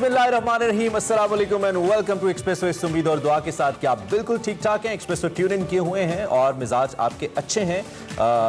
बिस्मिल्लाहिर्रहमानिर्रहीम, अस्सलाम वालेकुम एंड वेलकम टू एक्सप्रेसो। इस उम्मीद और दुआ के साथ कि आप बिल्कुल ठीक ठाक हैं, एक्सप्रेसो ट्यून इन किए हुए हैं और मिजाज आपके अच्छे हैं।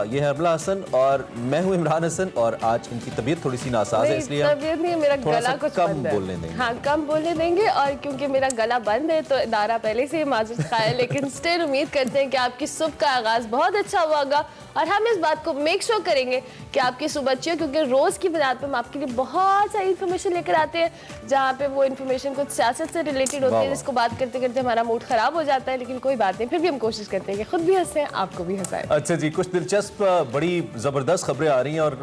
ये है अमला हसन और मैं हूं इमरान हसन और आज इनकी तबीयत थोड़ी सी नासाज है, इसलिए तबीयत नहीं, मेरा गला कुछ कम बोलने देंगे। हाँ, कम बोलने देंगे और क्योंकि मेरा गला बंद है तो इदारा पहले से ही माजूद खा है, लेकिन स्टिल उम्मीद करते हैं कि आपकी सुबह का आगाज बहुत अच्छा हुआ होगा और हम इस बात को मेक श्योर करेंगे कि आपकी सुबह अच्छी हो, क्योंकि रोज की बुनियाद पर हम आपके लिए बहुत सारी इन्फॉर्मेशन लेकर आते हैं, जहाँ पे वो इन्फॉर्मेशन कुछ सियासत से रिलेटेड होती है, जिसको बात करते करते हमारा मूड खराब हो जाता है, लेकिन कोई बात नहीं, फिर भी हम कोशिश करते हैं कि खुद भी हंसें, आपको भी हंसाएं। अच्छा जी, कुछ दिलचस्प बड़ी जबरदस्त खबरें आ रही हैं और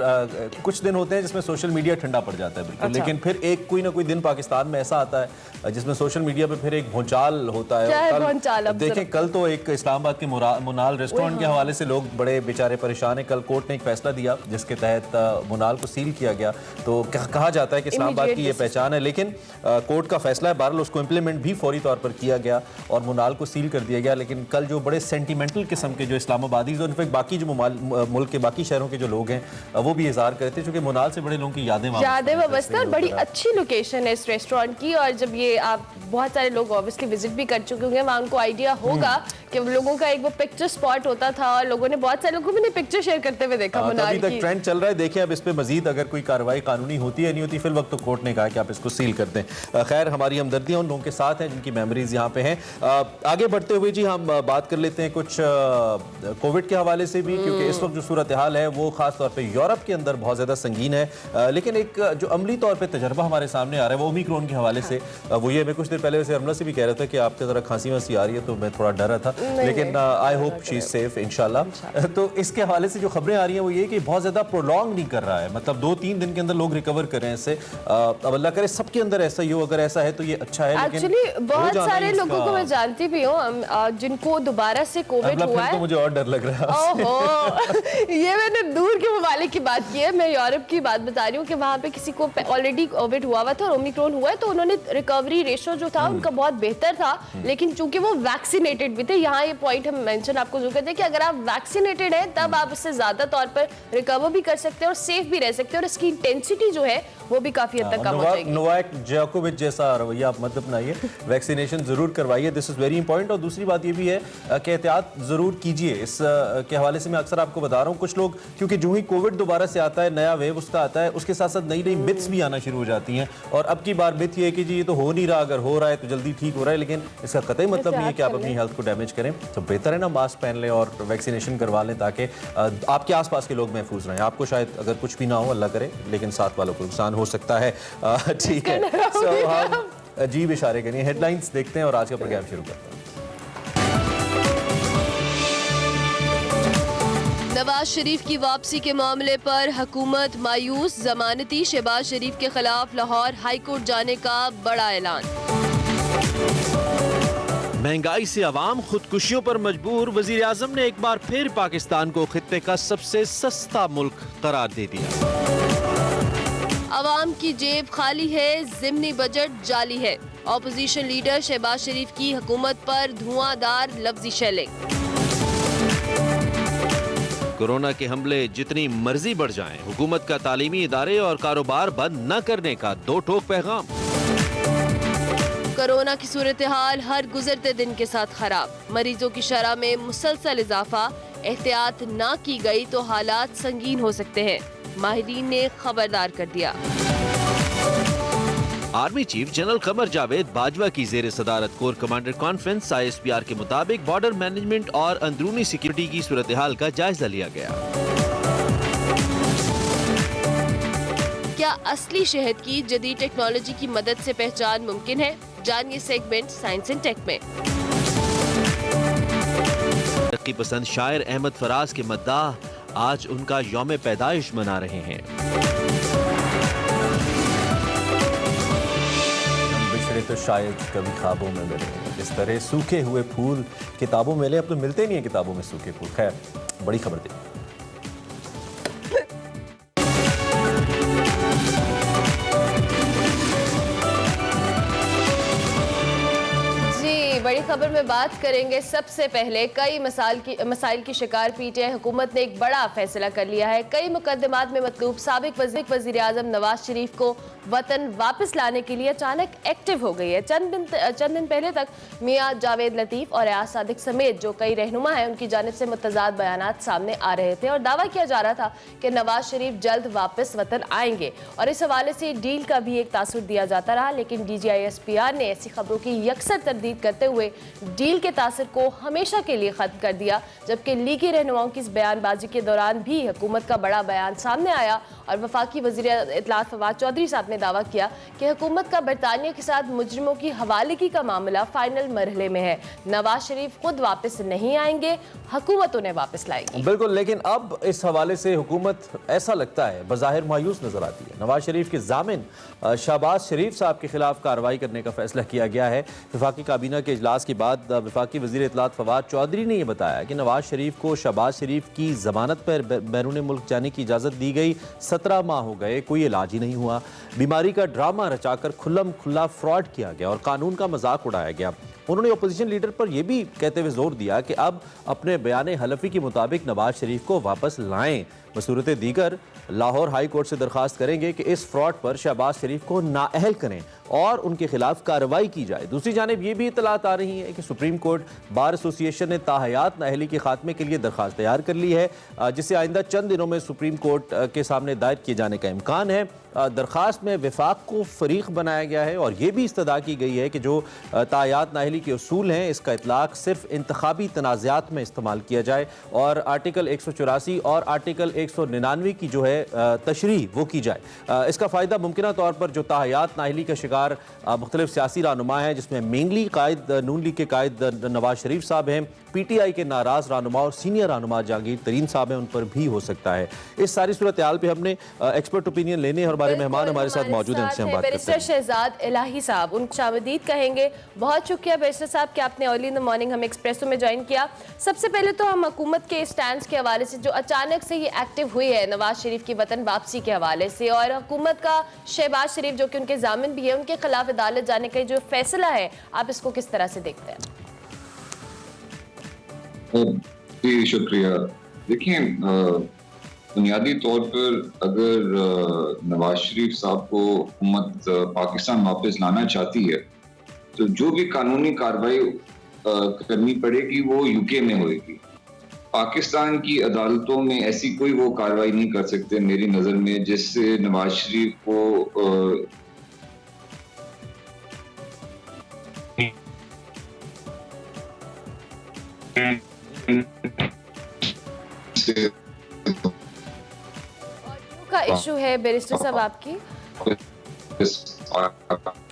कुछ दिन होते हैं जिसमें सोशल मीडिया ठंडा पड़ जाता है बिल्कुल। लेकिन फिर एक कोई ना कोई दिन पाकिस्तान में ऐसा आता है जिसमें सोशल मीडिया पे फिर एक भूचाल होता है। क्या है भूचाल? अब देखें, कल तो एक इस्लामाबाद के मुनाल रेस्टोरेंट के हवाले से लोग बड़े बेचारे परेशान हैं। कल कोर्ट ने एक फैसला दिया जिसके तहत मुनाल को सील किया गया। तो कहा जाता है कि इस्लामाबाद की ये पहचान है, लेकिन कोर्ट का फैसला है, बहरहाल उसको इम्प्लीमेंट भी फौरी तौर पर किया गया और मुनाल को सील कर दिया गया। लेकिन कल जो बड़े सेंटिमेंटल किस्म के जो इस्लामाबादीज और इनफैक्ट बाकी जो मुल्क के बाकी शहरों के जो लोग हैं वो भी इजहार करते हैं, क्योंकि मुनाल से बड़े लोगों की यादें वाबस्ता और बड़ी अच्छी लोकेशन है इस रेस्टोरेंट की। और जब ये आप बहुत सारे लोग ऑब्वियसली विजिट भी कर चुके होंगे, वहाँ उनको आइडिया होगा कि लोगों का एक वो पिक्चर स्पॉट होता था और लोगों ने बहुत सारे लोगों ने पिक्चर शेयर करते हुए देखा। अभी तक ट्रेंड चल रहा है। देखिए अब इस पे मजीद अगर कोई कार्रवाई कानूनी होती है नहीं होती, फिर वक्त तो कोर्ट ने कहा कि आप इसको सील कर दें। खैर, हमारी हमदर्दियां उन लोगों के साथ हैं जिनकी मेमोरीज यहाँ पे हैं। आगे बढ़ते हुए जी हम बात कर लेते हैं कुछ कोविड के हवाले से भी, क्योंकि इस वक्त जो सूरत हाल है वो खास तौर पर यूरोप के अंदर बहुत ज्यादा संगीन है। लेकिन एक जो अमली तौर पर तजर्बा हमारे सामने आ रहा है वो ओमिक्रॉन के हवाले से वो ये, मैं कुछ देर पहले वैसे अमला से भी कह रहा था कि आपके जरा खांसी वांसी आ रही है, तो मैं थोड़ा डरा था, लेकिन I hope she is safe इंशाल्लाह। तो इसके हवाले से जो खबरें आ रही हैं वो ये कि बहुत ज्यादा प्रोलॉन्ग नहीं कर रहा है, मतलब 2-3 दिन के अंदर लोग रिकवर कर रहे हैं इससे। अब अल्लाह करे सबके अंदर ऐसा ही हो, अगर ऐसा है तो ये अच्छा है। एक्चुअली बहुत सारे लोगों को मैं जानती भी हूँ जिनको दोबारा से कोविड हुआ है। तो मुझे और डर लग रहा है। ओहो, ये मैंने दूर के ममालिक की बात की है, मैं यूरोप की बात बता रही हूँ कि वहाँ पे किसी को ऑलरेडी कोविड हुआ था और ओमिक्रॉन हुआ है, तो उन्होंने रिकवरी रेशो जो था उनका बहुत बेहतर था, लेकिन चूंकि वो वैक्सीनेटेड भी थे। यहाँ ये पॉइंट हम मेंशन आपको जरूर करते हैं कि अगर आप वैक्सीनेटेड हैं तब आप इससे ज्यादा तौर पर रिकवर भी कर सकते हैं और सेफ भी रह सकते हैं और इसकी इंटेंसिटी जो है वो भी काफी हद तक कम हो जाएगी। नोवाक जोकोविच जैसा रवैया आप मत अपनाइए, वैक्सीनेशन जरूर करवाइए, दिस इज वेरी इंपॉर्टेंट। और दूसरी बात ये भी है कि एहतियात जरूर कीजिए। इस के हवाले से मैं अक्सर आपको बता रहा हूँ, कुछ लोग क्योंकि जो ही कोविड दोबारा से आता है, नया वेव उसका आता है, उसके साथ साथ नई नई मिथ्स भी आना शुरू हो जाती हैं। और अब की बार मिथ ये है कि जी ये तो हो नहीं रहा, अगर हो रहा है तो जल्दी ठीक हो रहा है, लेकिन इसका कतई मतलब नहीं है कि आप अपनी हेल्थ को डैमेज करें। तो बेहतर है ना मास्क पहन लें और वैक्सीनेशन करवा लें, ताकि आपके आसपास के लोग महफूज रहें। आपको शायद अगर कुछ भी ना हो, अल्लाह करे, लेकिन साथ वालों को नुकसान हो सकता है। ठीक है, सो हम अजीब इशारे करिए, हेडलाइंस देखते हैं और आज का प्रोग्राम शुरू करते हैं। नवाज शरीफ की वापसी के मामले पर हुकूमत मायूस, जमानती शहबाज शरीफ के खिलाफ लाहौर हाई कोर्ट जाने का बड़ा ऐलान। महंगाई से अवाम खुदकुशियों पर मजबूर, वजीर आजम ने एक बार फिर पाकिस्तान को खित्ते का सबसे सस्ता मुल्क करार दे दिया। अवाम की जेब खाली है, ज़िमनी बजट जाली है। ऑपोजिशन लीडर शहबाज शरीफ की हुकूमत पर धुआंधार लफ्जी शेलिंग। कोरोना के हमले जितनी मर्जी बढ़ जाएं, हुकूमत का तालीमी इदारे और कारोबार बंद न करने का दो टोक पैगाम। कोरोना की सूरत हाल हर गुजरते दिन के साथ खराब, मरीजों की शरह में मुसलसल इजाफा, एहतियात ना की गई तो हालात संगीन हो सकते हैं, माहिरीन ने खबरदार कर दिया। Army chief general Qamar Javed Bajwa की जेर सदारत कोर कमांडर कॉन्फ्रेंस ISPR के मुताबिक बॉर्डर मैनेजमेंट और अंदरूनी सिक्योरिटी की सूरत हाल का जायजा लिया गया। क्या असली शहद की जदीद टेक्नोलॉजी की मदद से पहचान मुमकिन है? जानिए सेगमेंट साइंस एंड टेक में। तरक्की पसंद शायर अहमद फराज के मद्दाह आज उनका यौम पैदाइश मना रहे हैं। तो शायद कभी ख्वाबों में मिले, इस तरह सूखे हुए फूल किताबों में मिले, अब तो मिलते नहीं है किताबों में सूखे फूल। खैर, बड़ी खबर थी। खबर में बात करेंगे। सबसे पहले कई मसाइल की शिकार पीटीआई हुकूमत ने एक बड़ा फैसला कर लिया है। कई मुकदमात में मतलूब साबिक वज़ीर आज़म नवाज शरीफ को वतन वापस लाने के लिए अचानक एक्टिव हो गई है। चंद दिन पहले तक मियां जावेद लतीफ़ और एयाज सादिक समेत जो कई रहनुमा हैं उनकी जानिब से मुतज़ाद बयानात सामने आ रहे थे और दावा किया जा रहा था कि नवाज शरीफ जल्द वापस वतन आएंगे और इस हवाले से डील का भी एक तासुर दिया जाता रहा। लेकिन DGISPR ने ऐसी खबरों की यकसर तरदीद करते हुए डील के तासर को हमेशा के लिए खत्म कर दिया। जबकि लीगी रहनुमाओं की इस बयानबाजी के दौरान भी हुकूमत का बड़ा बयान सामने आया और वफाकी वज़ीर इत्तलात फवाद चौधरी साहब ने दावा किया कि हुकूमत का बरतानिया के साथ मुजरिमों की हवालगी का मामला फाइनल मरहले में है। नवाज शरीफ खुद वापस नहीं आएंगे, हुकूमत उन्हें वापस लाएगी। बिल्कुल, लेकिन अब इस हवाले से हुकूमत ऐसा लगता है बज़ाहिर मायूस नजर आती है। नवाज शरीफ के जामिन शहबाज शरीफ साहब के खिलाफ कार्रवाई करने का फैसला किया गया है। वफाकी काबीना के इजलास के बाद वफाकी वज़ीर इत्तलात फवाद चौधरी ने यह बताया कि नवाज शरीफ को शहबाज शरीफ की जमानत पर बैरून मुल्क जाने की इजाज़त दी गई। 17 माह हो गए, कोई इलाज ही नहीं हुआ। बीमारी का ड्रामा रचाकर खुल्लम खुल्ला फ्रॉड किया गया और कानून का मजाक उड़ाया गया। उन्होंने अपोजिशन लीडर पर यह भी कहते हुए जोर दिया कि अब अपने बयान हलफी के मुताबिक नवाज शरीफ को वापस लाएं। बसूरत दीगर लाहौर हाई कोर्ट से दरख्वास्त करेंगे कि इस फ्रॉड पर शहबाज शरीफ को नाअहल करें और उनके खिलाफ कार्रवाई की जाए। दूसरी जानिब ये भी इतलात आ रही है कि सुप्रीम कोर्ट बार एसोसिएशन ने ताहयात नाअहली के खात्मे के लिए दरख्वास्त तैयार कर ली है, जिसे आइंदा चंद दिनों में सुप्रीम कोर्ट के सामने दायर किए जाने का इम्कान है। दरख्वास्त में विफाक को फरीक बनाया गया है और ये भी इस्तदा की गई है कि जो ताहयात नाअहली के उसूल हैं इसका इतलाक सिर्फ इंतखाबी तनाज़ात में इस्तेमाल किया जाए और आर्टिकल 184 और आर्टिकल 199 की जो है तशरीह वो की जाए। इसका फ़ायदा मुमकिन तौर पर जो ताहयात नाअहली का शिकार मुख्तलिफ सियासी रहनुमा हैं, जिसमें मेनली कायद नून लीग के कायद नवाज शरीफ साहब हैं, PTI के नाराज़ रहनुमा और सीनियर रहनुमा जहांगीर तरीन साहब हैं, उन पर भी हो सकता है। इस सारी सूरत हाल पे हमने एक्सपर्ट ओपिनियन लेने और हमारे मेहमान हमारे साथ मौजूद हैं, उनसे हम बात करते हैं। शहजाद इलाही साहब, उन शामदीद कहेंगे। बहुत शुक्रिया बैरिस्टर साहब कि आपने अर्ली इन द मॉर्निंग हमें एक्सप्रेसो में ज्वाइन किया। सबसे पहले तो हम हुकूमत के स्टैंड के हवाले से जो अचानक से ये एक्टिव हुई है नवाज शरीफ की वतन वापसी के हवाले से और हुकूमत का शहबाज शरीफ जो कि उनके जामिन भी है उनके खिलाफ अदालत जाने का जो फैसला है, आप इसको किस तरह से देखते हैं? जी शुक्रिया। देखिए, बुनियादी तौर पर अगर नवाज शरीफ साहब को हुकूमत पाकिस्तान वापस लाना चाहती है तो जो भी कानूनी कार्रवाई करनी पड़ेगी वो यूके में होगी। पाकिस्तान की अदालतों में ऐसी कोई वो कार्रवाई नहीं कर सकते मेरी नज़र में जिससे नवाज शरीफ को का इशू है बैरिस्टर साहब आपकी?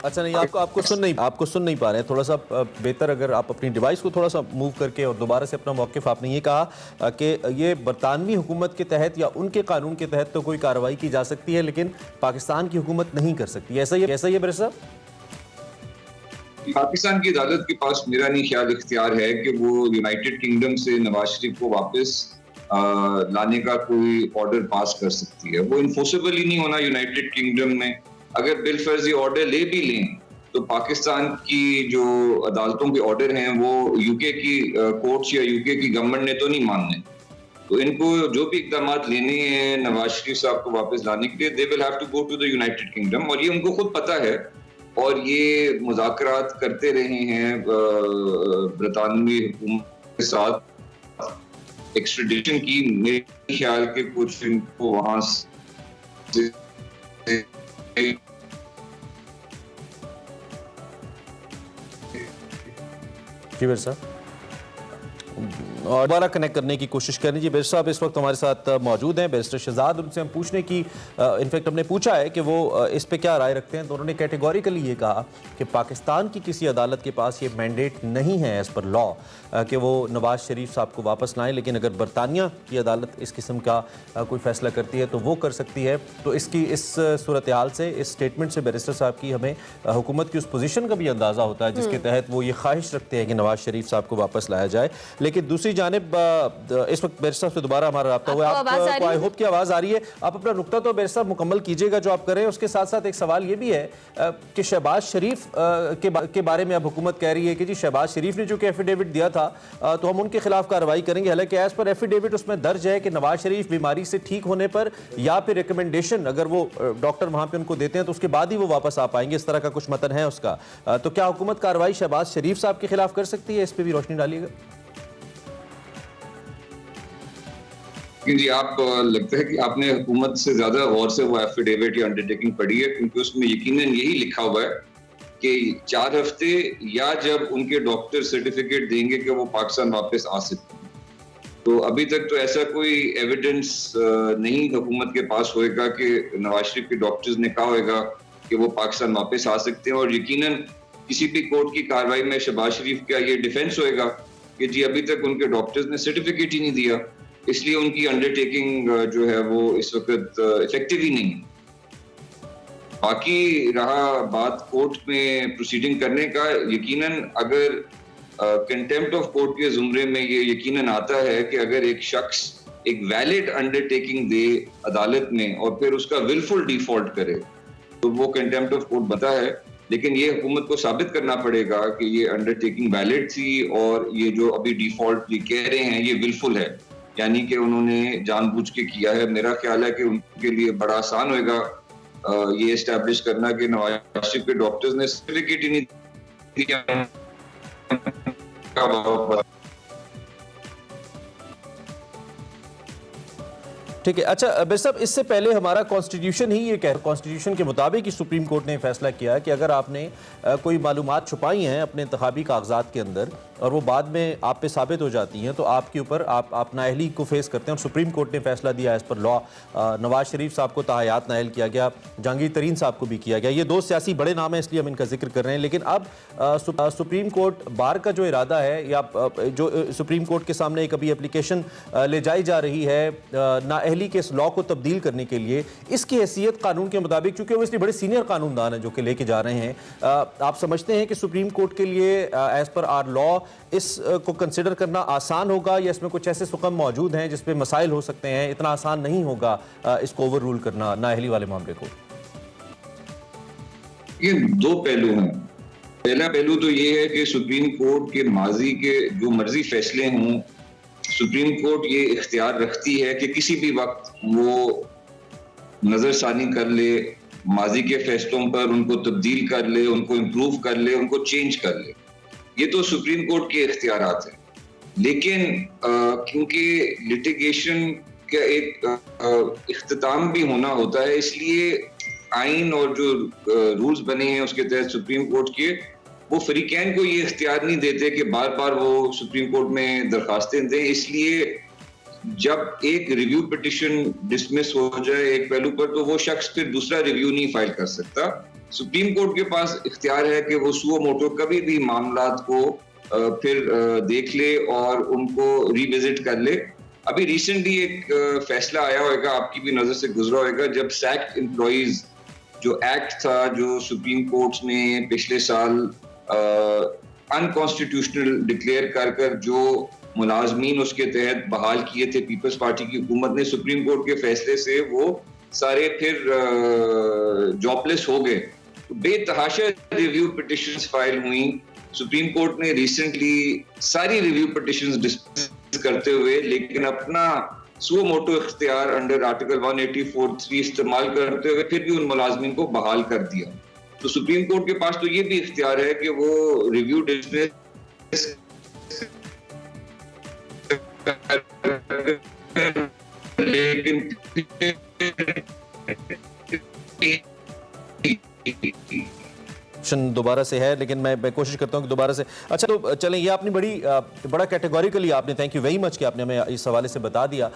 अच्छा, नहीं, आपको सुन नहीं पा रहे हैं। थोड़ा सा बेहतर अगर आप अपनी डिवाइस को थोड़ा सा मूव करके और दोबारा से अपना मौक़िफ़, आपने ये कहा कि ये बरतानवी हुकूमत के तहत या उनके कानून के तहत तो कोई कार्रवाई की जा सकती है लेकिन पाकिस्तान की हुकूमत नहीं कर सकती, ऐसा ही है बैरिस्टर साहब? पाकिस्तान की अदालत के पास मेरा नहीं ख्याल इख्तियार है कि वो यूनाइटेड किंगडम से नवाज शरीफ को वापस लाने का कोई ऑर्डर पास कर सकती है। वो इन्फोर्सेबल ही नहीं होना यूनाइटेड किंगडम में। अगर बिलफर्जी ऑर्डर ले भी लें तो पाकिस्तान की जो अदालतों के ऑर्डर हैं वो यूके की कोर्ट्स या यूके की गवर्नमेंट ने तो नहीं मानने। तो इनको जो भी इकदाम लेने हैं नवाज शरीफ साहब को वापस लाने के लिए, they will have to go to the United Kingdom और ये उनको खुद पता है और ये मुज़ाकरात करते रहे हैं बरतानवी हुकूमत के साथ एक्सट्रेडिशन की। मेरे ख्याल के कुछ इनको वहां से जी बैरिस्टर साहब और दोबारा कनेक्ट करने की कोशिश कर लीजिए। बैरिस्टर साहब इस वक्त हमारे साथ मौजूद हैं, बैरिस्टर शहजाद। उनसे हम पूछने की इनफैक्ट हमने पूछा है कि वो इस पे क्या राय रखते हैं, तो उन्होंने कैटेगोरिकली ये कहा कि पाकिस्तान की किसी अदालत के पास ये मैंडेट नहीं है एज़ पर लॉ कि वो नवाज शरीफ साहब को वापस लाएं, लेकिन अगर बरतानिया की अदालत इस किस्म का कोई फैसला करती है तो वो कर सकती है। तो इस सूरत हाल से, इस स्टेटमेंट से बैरिस्टर साहब की हमें हुकूमत की उस पोजीशन का भी अंदाज़ा होता है जिसके तहत वो ये ख्वाहिश रखते हैं कि नवाज शरीफ साहब को वापस लाया जाए। लेकिन दूसरी दूसरी जानिब इस वक्त बैरिस्टर साहब से दोबारा हमारा रब्ता हुआ है, आपको आई होप की आवाज़ आ रही है। आप अपना नुक्ता तो बैरिस्टर साहब मुकम्मल कीजिएगा जो आप कर रहे हैं, उसके साथ साथ एक सवाल ये भी है कि शहबाज शरीफ के बारे में अब हुकूमत कह रही है कि जी शहबाज शरीफ ने जो कि एफिडेविट दिया था तो हम उनके खिलाफ कार्रवाई करेंगे। हालांकि एज पर एफिडेविट उसमें दर्ज है कि नवाज शरीफ बीमारी से ठीक होने पर या फिर रिकमेंडेशन अगर वो डॉक्टर वहां पे उनको देते हैं तो उसके बाद ही वो वापस आ पाएंगे, इस तरह का कुछ मतन है उसका। तो क्या हुकूमत कार्रवाई शहबाज शरीफ साहब के खिलाफ कर सकती है? इस पर भी रोशनी डालिएगा। जी, आप लगता है कि आपने हुकूमत से ज्यादा गौर से वो एफिडेविट या अंडरटेकिंग पढ़ी है, क्योंकि उसमें यकीनन यही लिखा हुआ है कि 4 हफ्ते या जब उनके डॉक्टर सर्टिफिकेट देंगे कि वो पाकिस्तान वापस आ सकते हैं। तो अभी तक तो ऐसा कोई एविडेंस नहीं हुकूमत के पास होएगा कि नवाज शरीफ के डॉक्टर्स ने कहा होगा कि वो पाकिस्तान वापस आ सकते हैं। और यकीनन किसी भी कोर्ट की कार्रवाई में शहबाज शरीफ का ये डिफेंस होएगा कि जी अभी तक उनके डॉक्टर्स ने सर्टिफिकेट ही नहीं दिया, इसलिए उनकी अंडरटेकिंग जो है वो इस वक्त इफेक्टिव ही नहीं है। बाकी रहा बात कोर्ट में प्रोसीडिंग करने का, यकीनन अगर कंटेम्प्ट ऑफ कोर्ट के जुमरे में ये यकीनन आता है कि अगर एक शख्स एक वैलिड अंडरटेकिंग दे अदालत में और फिर उसका विलफुल डिफॉल्ट करे तो वो कंटेम्प्ट ऑफ कोर्ट बनता है। लेकिन ये हुकूमत को साबित करना पड़ेगा कि ये अंडरटेकिंग वैलिड थी और ये जो अभी डिफॉल्ट कह रहे हैं ये विलफुल है, यानी कि उन्होंने जानबूझ के किया है। मेरा ख्याल है कि उनके लिए बड़ा आसान होगा ये एस्टैब्लिश करना कि नवाज शरीफ के डॉक्टर्स ने सर्टिफिकेट ही नहीं दिया। ठीक है, अच्छा बैरिस्टर साहब, इससे पहले हमारा कॉन्स्टिट्यूशन ही ये कह, कॉन्स्टिट्यूशन के मुताबिक ही सुप्रीम कोर्ट ने फैसला किया है कि अगर आपने कोई मालूमात छुपाई हैं अपने इंतखाबी कागजात के अंदर और वो बाद में आप पे साबित हो जाती हैं तो आपके ऊपर आप नाअहली को फेस करते हैं। और सुप्रीम कोर्ट ने फैसला दिया as per law Nawaz Sharif साहब को ताहयात नाअहल किया गया, जहांगीर तरीन साहब को भी किया गया। ये 2 सियासी बड़े नाम हैं इसलिए हम इनका जिक्र कर रहे हैं। लेकिन अब सुप्रीम कोर्ट बार का जो इरादा है या जो सुप्रीम कोर्ट के सामने एक अभी एप्लीकेशन ले जाई जा रही है नाअहली के इस लॉ को तब्दील करने के लिए, इसकी हैसियत कानून के मुताबिक, चूंकि वो इसलिए बड़े सीनियर कानूनदान हैं जो कि लेके जा रहे हैं, आप समझते हैं कि सुप्रीम कोर्ट के लिए एज पर आर लॉ इस को कंसिडर करना आसान होगा या इसमें कुछ ऐसे सुकम मौजूद हैं जिस पे मसाइल हो सकते हैं, इतना आसान नहीं होगा इसको ओवर रूल करना नाअहली वाले मामले को? ये 2 पहलू हैं। पहला पहलू तो ये है कि सुप्रीम कोर्ट के माजी के जो मर्जी फैसले हों, सुप्रीम कोर्ट ये इख्तियार रखती है कि किसी भी वक्त वो नजरसानी कर ले माजी के फैसलों पर, उनको तब्दील कर ले, उनको इम्प्रूव कर ले, उनको चेंज कर ले। ये तो सुप्रीम कोर्ट के इख्तियारात हैं। लेकिन क्योंकि लिटिगेशन का एक इख्तिताम भी होना होता है, इसलिए आइन और जो रूल्स बने हैं उसके तहत सुप्रीम कोर्ट के वो फरीकैन को ये इख्तियार नहीं देते कि बार बार वो सुप्रीम कोर्ट में दरखास्तें दें। इसलिए जब एक रिव्यू पिटिशन डिसमिस हो जाए एक पहलू पर तो वो शख्स फिर दूसरा रिव्यू नहीं फाइल कर सकता। सुप्रीम कोर्ट के पास इख्तियार है कि वो सुओ मोटो कभी भी मामलात को फिर देख ले और उनको रिविजिट कर ले। अभी रिसेंटली एक फैसला आया होगा, आपकी भी नजर से गुजरा होगा, जब सैक्ड एम्प्लॉइज जो एक्ट था जो सुप्रीम कोर्ट ने पिछले साल अनकॉन्स्टिट्यूशनल डिक्लेयर कर जो मुलाजमीन उसके तहत बहाल किए थे पीपल्स पार्टी की हुकूमत ने, सुप्रीम कोर्ट के फैसले से वो सारे फिर जॉबलेस हो गए। बेतहाशा रिव्यू पिटिशंस फाइल हुई। सुप्रीम कोर्ट ने रिसेंटली सारी रिव्यू पिटिशंस डिस्मिस करते हुए लेकिन अपना सुओ मोटो इख्तियार अंडर आर्टिकल 184(3) इस्तेमाल करते हुए फिर भी उन मुलाजमीन को बहाल कर दिया। तो सुप्रीम कोर्ट के पास तो ये भी इख्तियार है कि वो रिव्यू डिसमिस लेकिन दोबारा से है, लेकिन मैं कोशिश करता हूं कि दोबारा से। अच्छा तो चलें, ये आपने बड़ा कैटेगोरिकली आपने, थैंक यू वेरी मच कि आपने हमें इस हवाले से बता दिया।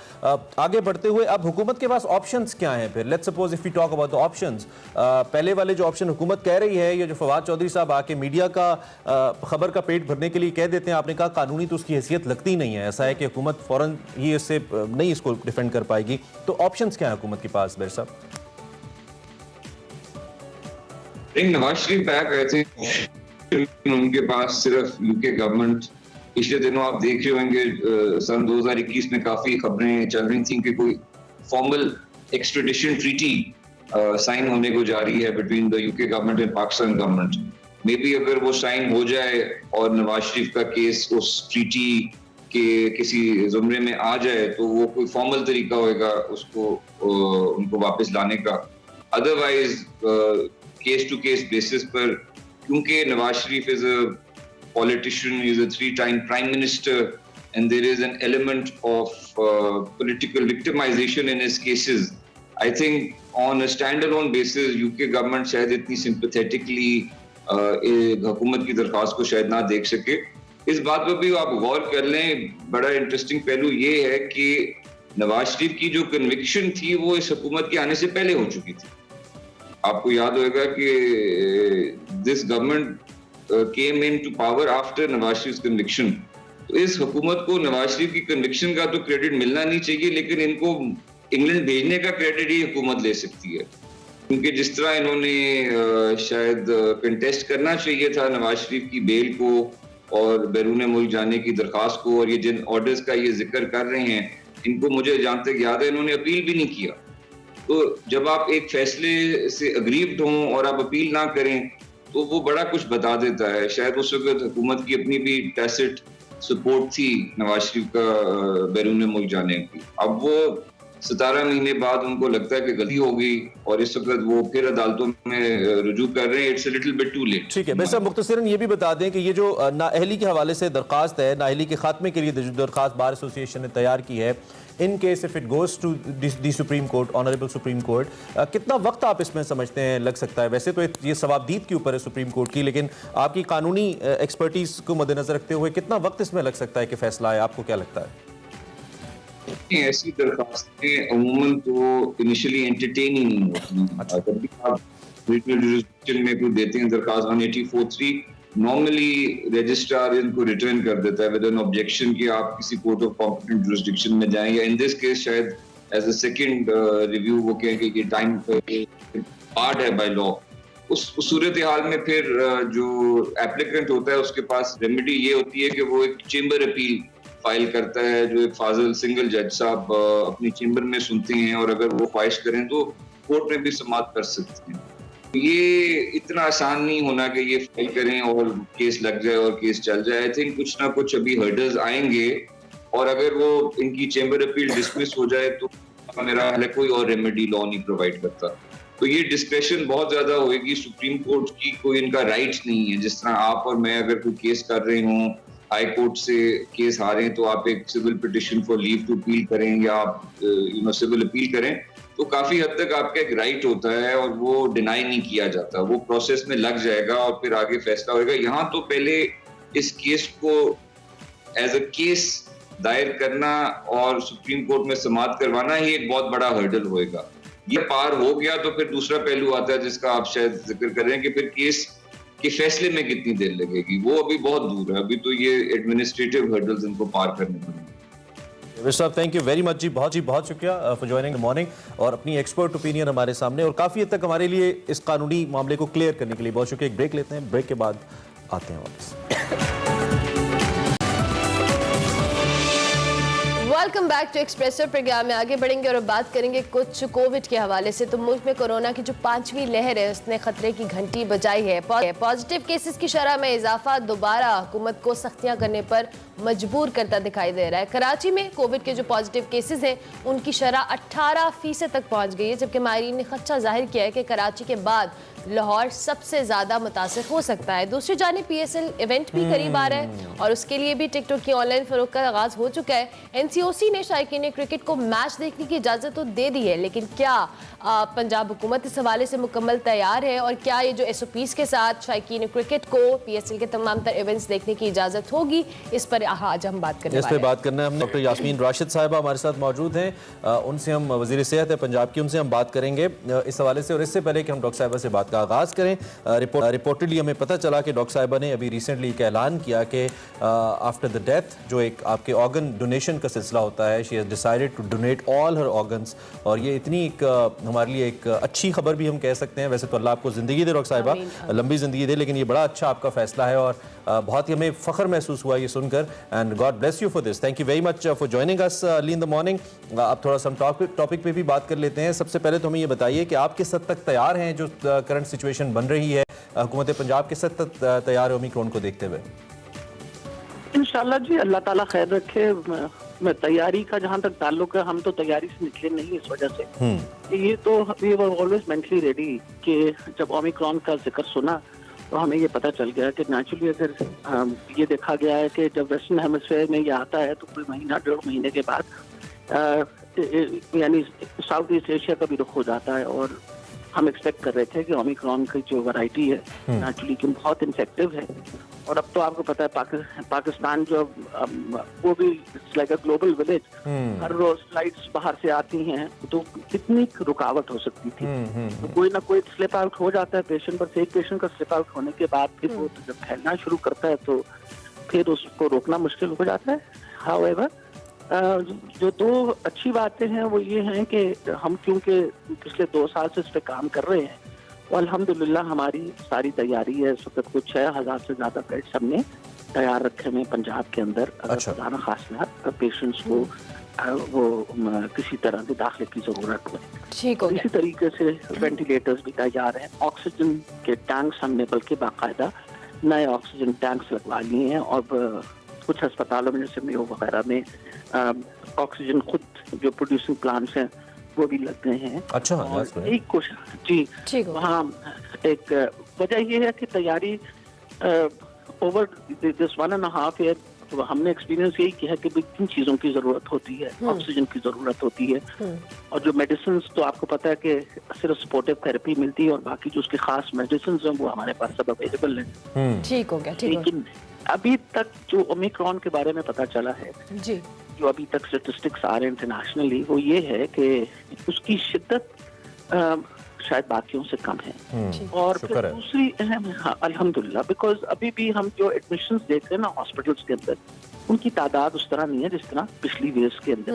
आगे बढ़ते हुए अब हुकूमत के पास ऑप्शंस क्या हैं फिर? Let's suppose if we talk about the options, पहले वाले जो ऑप्शन हुकूमत कह रही है, ये जो फवाद चौधरी साहब आके मीडिया का खबर का पेट भरने के लिए कह देते हैं, आपने कहा कानूनी तो उसकी हैसियत लगती नहीं है, ऐसा है कि हुकूमत फौरन ही इससे नहीं इसको डिफेंड कर पाएगी। तो ऑप्शंस क्या है हुकूमत के पास बैर साहब? नवाज शरीफ बैक आए थे, उनके पास सिर्फ यूके गवर्नमेंट पिछले दिनों आप देख रहे होंगे सन 2021 में काफी खबरें चल रही थी कि कोई फॉर्मल एक्सट्रेडिशन ट्रीटी साइन होने को जा रही है between the UK government and Pakistan government. May be अगर वो साइन हो जाए और नवाज शरीफ का केस उस ट्रीटी के किसी जुमरे में आ जाए तो वो कोई फॉर्मल तरीका होगा उसको उनको वापस लाने का। Otherwise case to case basis पर, क्योंकि Nawaz Sharif is a politician, is a 3-time prime minister, and there is an element of political victimization in his cases. I think on a standalone basis, UK government शायद इतनी sympathetically हुकूमत की दरख्वास्त को शायद ना देख सके। इस बात पर भी आप गौर कर लें, बड़ा इंटरेस्टिंग पहलू ये है कि नवाज शरीफ की जो कन्विक्शन थी वो इस हुकूमत के आने से पहले हो चुकी थी। आपको याद होगा कि this government came into power after Nawaz Sharif conviction. तो इस हुकूमत को नवाज शरीफ की कन्विक्शन का तो क्रेडिट मिलना नहीं चाहिए, लेकिन इनको इंग्लैंड भेजने का क्रेडिट ही हुकूमत ले सकती है, क्योंकि जिस तरह इन्होंने शायद कंटेस्ट करना चाहिए था नवाज शरीफ की बेल को और बैरून मुल्क जाने की दरख्वास्त को, और ये जिन ऑर्डर्स का ये जिक्र कर रहे हैं इनको मुझे जहाँ तक याद है इन्होंने अपील भी नहीं किया। तो जब आप एक फैसले से अग्रीव्ड हों और आप अपील ना करें तो वो बड़ा कुछ बता देता है। शायद उस वक्त हुकूमत की अपनी भी टैसिट सपोर्ट थी नवाज शरीफ का बैरून मुल्क जाने की। अब वो 17 महीने बाद उनको लगता है कि गलती हो गई और इस वक्त वो फिर अदालतों में रुजू कर रहे हैं। It's a little bit too late. ठीक है, वैसे मुख्तसरन ये भी बता दें कि ये जो नाअहली के हवाले से दरख्वास्त है, नाअहली के खात्मे के लिए जो दरख्वास्त बार एसोसिएशन ने तैयार की है, in case if it goes to the Supreme Court, honourable Supreme Court, कितना वक्त आप इसमें समझते हैं लग सकता है? वैसे तो ये सवाबदीद के ऊपर है सुप्रीम कोर्ट की, लेकिन आपकी कानूनी एक्सपर्टीज को मद्देनजर रखते हुए कितना वक्त इसमें लग सकता है कि फैसला आए? आपको क्या लगता है? ऐसी दरखास्तें अमूमन तो इनिशियली एंटरटेन ही नहीं होती। अच्छा। कभी आप रीजनल जुरिस्डिक्शन में कोई देते हैं दरखास्त 1843, नॉर्मली रजिस्ट्रार इनको रिटर्न कर देता है विद एन ऑब्जेक्शन कि आप किसी कोर्ट ऑफ कॉम्पिटेंट जुरिस्डिक्शन में जाएं, या इन दिस केस शायद एज अ सेकंड रिव्यू वो कहें कि ये टाइम पार्ट है बाय लॉ। उस सूरत हाल में फिर जो एप्लीकेंट होता है उसके पास रेमेडी ये होती है कि वो एक चेंबर अपील फाइल करता है, जो एक फाजिल सिंगल जज साहब अपनी चेंबर में सुनते हैं, और अगर वो ख्वाहिश करें तो कोर्ट में भी समाअत कर सकते हैं। ये इतना आसान नहीं होना कि ये फाइल करें और केस लग जाए और केस चल जाए। आई थिंक कुछ ना कुछ अभी हर्डल्स आएंगे, और अगर वो इनकी चेंबर अपील डिसमिस हो जाए तो मेरा ख्याल है कोई और रेमेडी लॉ नहीं प्रोवाइड करता। तो ये डिस्क्रेशन बहुत ज्यादा होगी सुप्रीम कोर्ट की, कोई इनका राइट नहीं है। जिस तरह आप और मैं अगर कोई केस कर रहे हों, हाई कोर्ट से केस हारे तो आप एक civil petition for leave to appeal करें या आप सिविल अपील करें, तो काफी हद तक आपका एक राइट होता है और वो डिनाई नहीं किया जाता। वो प्रोसेस में लग जाएगा और फिर आगे फैसला होगा। यहाँ तो पहले इस केस को एज अ केस दायर करना और सुप्रीम कोर्ट में समाअत करवाना ही एक बहुत बड़ा हर्डल होएगा। ये पार हो गया तो फिर दूसरा पहलू आता है जिसका आप शायद जिक्र कर रहे हैं कि फिर केस के फैसले में कितनी देर लगेगी। वो अभी बहुत दूर है, अभी तो ये एडमिनिस्ट्रेटिव हर्डल्स इनको पार करने पड़ेंगे। साहब थैंक यू वेरी मच जी, बहुत शुक्रिया फॉर ज्वाइनिंग द मॉर्निंग और अपनी एक्सपर्ट ओपिनियन हमारे सामने, और काफ़ी हद तक हमारे लिए इस कानूनी मामले को क्लियर करने के लिए बहुत शुक्रिया। एक ब्रेक लेते हैं, ब्रेक के बाद आते हैं वापस। Welcome back to Expresso programme में आगे बढ़ेंगे और बात करेंगे कुछ कोविड के हवाले से। तो मुल्क में कोरोना की जो 5वीं लहर है उसने खतरे की घंटी बजाई है। पॉजिटिव केसेस की शरह में इजाफा दोबारा हुकूमत को सख्तियां करने पर मजबूर करता दिखाई दे रहा है। कराची में कोविड के जो पॉजिटिव केसेस हैं उनकी शरह 18% तक पहुंच गई है, जबकि माहिरीन ने खदशा जाहिर किया है कि कराची के बाद लाहौर सबसे ज्यादा मुतासिर हो सकता है। दूसरी जानिब PSL इवेंट भी करीब आ रहा है और उसके लिए भी टिकटॉक की ऑनलाइन फरोख्त का आगाज हो चुका है। NCOC ने शायकीन क्रिकेट को मैच देखने की इजाजत तो दे दी है, लेकिन क्या पंजाब हुकूमत इस हवाले से मुकम्मल तैयार है और क्या ये जो SOPs के साथ शायकीन क्रिकेट को PSL के तमाम तर इवेंट्स देखने की इजाजत होगी, इस पर आज हम बात करने वाले हैं। बात करना है हमने डॉक्टर यास्मीन राशिद साहिबा हमारे साथ मौजूद हैं, उनसे हम वज़ीर सेहत है पंजाब की, उनसे हम बात करेंगे इस हवाले से। और इससे पहले कि हम डॉक्टर साहिबा से बात का आगाज़ करें, रिपोर्टेडली हमें पता चला कि डॉक्टर साहिबा ने अभी रिसेंटली एक ऐलान किया कि आफ्टर द डेथ जो एक आपके ऑर्गन डोनेशन का सिलसिला होता है। She has decided to donate all her organs, और ये इतनी एक हमारे लिए एक अच्छी खबर भी हम कह सकते हैं। वैसे तो अल्लाह आपको ज़िंदगी दे रोक साहिबा, लंबी ज़िंदगी दे, लेकिन ये बड़ा अच्छा आपका फैसला है और बहुत ही हमें फ़ख्र महसूस हुआ ये सुनकर। And God bless you for this. Thank you very much for joining us early in the morning. अब थोड़ा सा टॉपिक पे भी बात कर लेते हैं। सबसे पहले तो हमें ये बताइए कि आप किस हद तक तैयार हैं, जो करंट सिचुएशन बन रही है, हुकूमत पंजाब किस हद तक तैयार है ओमिक्रॉन को देखते हुए? इंशाल्लाह जी, अल्लाह ताला खैर रखे। मैं तैयारी का जहाँ तक ताल्लुक है, हम तो तैयारी से निकले नहीं इस वजह से। ये तो we were always mentally ready कि जब ओमिक्रॉन का जिक्र सुना तो हमें ये पता चल गया कि नेचुरली अगर ये देखा गया है कि जब वेस्टर्न हेमिस्फीयर में ये आता है तो कोई महीना 1.5 महीने के बाद यानी साउथ ईस्ट एशिया का भी रुख हो जाता है। और हम एक्सपेक्ट कर रहे थे कि ओमिक्रॉन की जो वैरायटी है नेचुरली कि बहुत इन्फेक्टिव है। और अब तो आपको पता है पाकिस्तान जो वो भी लाइक अ ग्लोबल विलेज, हर रोज फ्लाइट्स बाहर से आती हैं, तो कितनी रुकावट हो सकती थी। तो कोई ना कोई स्लिप आउट हो जाता है पेशेंट पर से। एक पेशेंट का स्लिप आउट होने के बाद फिर वो जब फैलना शुरू करता है तो फिर उसको रोकना मुश्किल हो जाता है। हाउएवर जो 2 अच्छी बातें हैं वो ये हैं कि हम क्योंकि पिछले 2 साल से इस पे काम कर रहे हैं, तो अल्हम्दुलिल्लाह हमारी सारी तैयारी है। इस वक्त कुछ 6000 से ज्यादा बेड्स हमने तैयार रखे हैं पंजाब के अंदर। अगर खुदा खास पेशेंट्स को वो किसी तरह के दाखिले की जरूरत हो। ठीक हो गया। इसी तरीके से वेंटिलेटर्स भी तैयार हैं, ऑक्सीजन के टैंक्स हमने बल्कि बाकायदा नए ऑक्सीजन टैंक्स लगवा लिए हैं। और कुछ अस्पतालों में जैसे मेयो वगैरह में ऑक्सीजन खुद जो प्रोड्यूसिंग प्लांट्स हैं वो भी लग गए हैं। अच्छा, एक कोशिश जी वहाँ एक वजह ये है कि तैयारी ओवर दिस 1.5 ईयर हमने एक्सपीरियंस यही किया है कि किन चीजों की जरूरत होती है। ऑक्सीजन की जरूरत होती है, और जो मेडिसिन तो आपको पता है कि सिर्फ सपोर्टिव थेरेपी मिलती है और बाकी जो उसके खास मेडिसिन हैं वो हमारे पास सब अवेलेबल है। ठीक हो गया। लेकिन अभी तक जो ओमिक्रॉन के बारे में पता चला है जी, जो अभी तक स्टेटिस्टिक्स आ रहे हैं इंटरनेशनली, वो ये है कि उसकी शिद्दत शायद बाकियों से कम है। और फिर दूसरी अहम, हाँ अल्हम्दुलिल्लाह, बिकॉज अभी भी हम जो एडमिशंस देख रहे हैं ना हॉस्पिटल्स के अंदर, उनकी तादाद उस तरह नहीं है जिस तरह पिछली वेव्स के अंदर।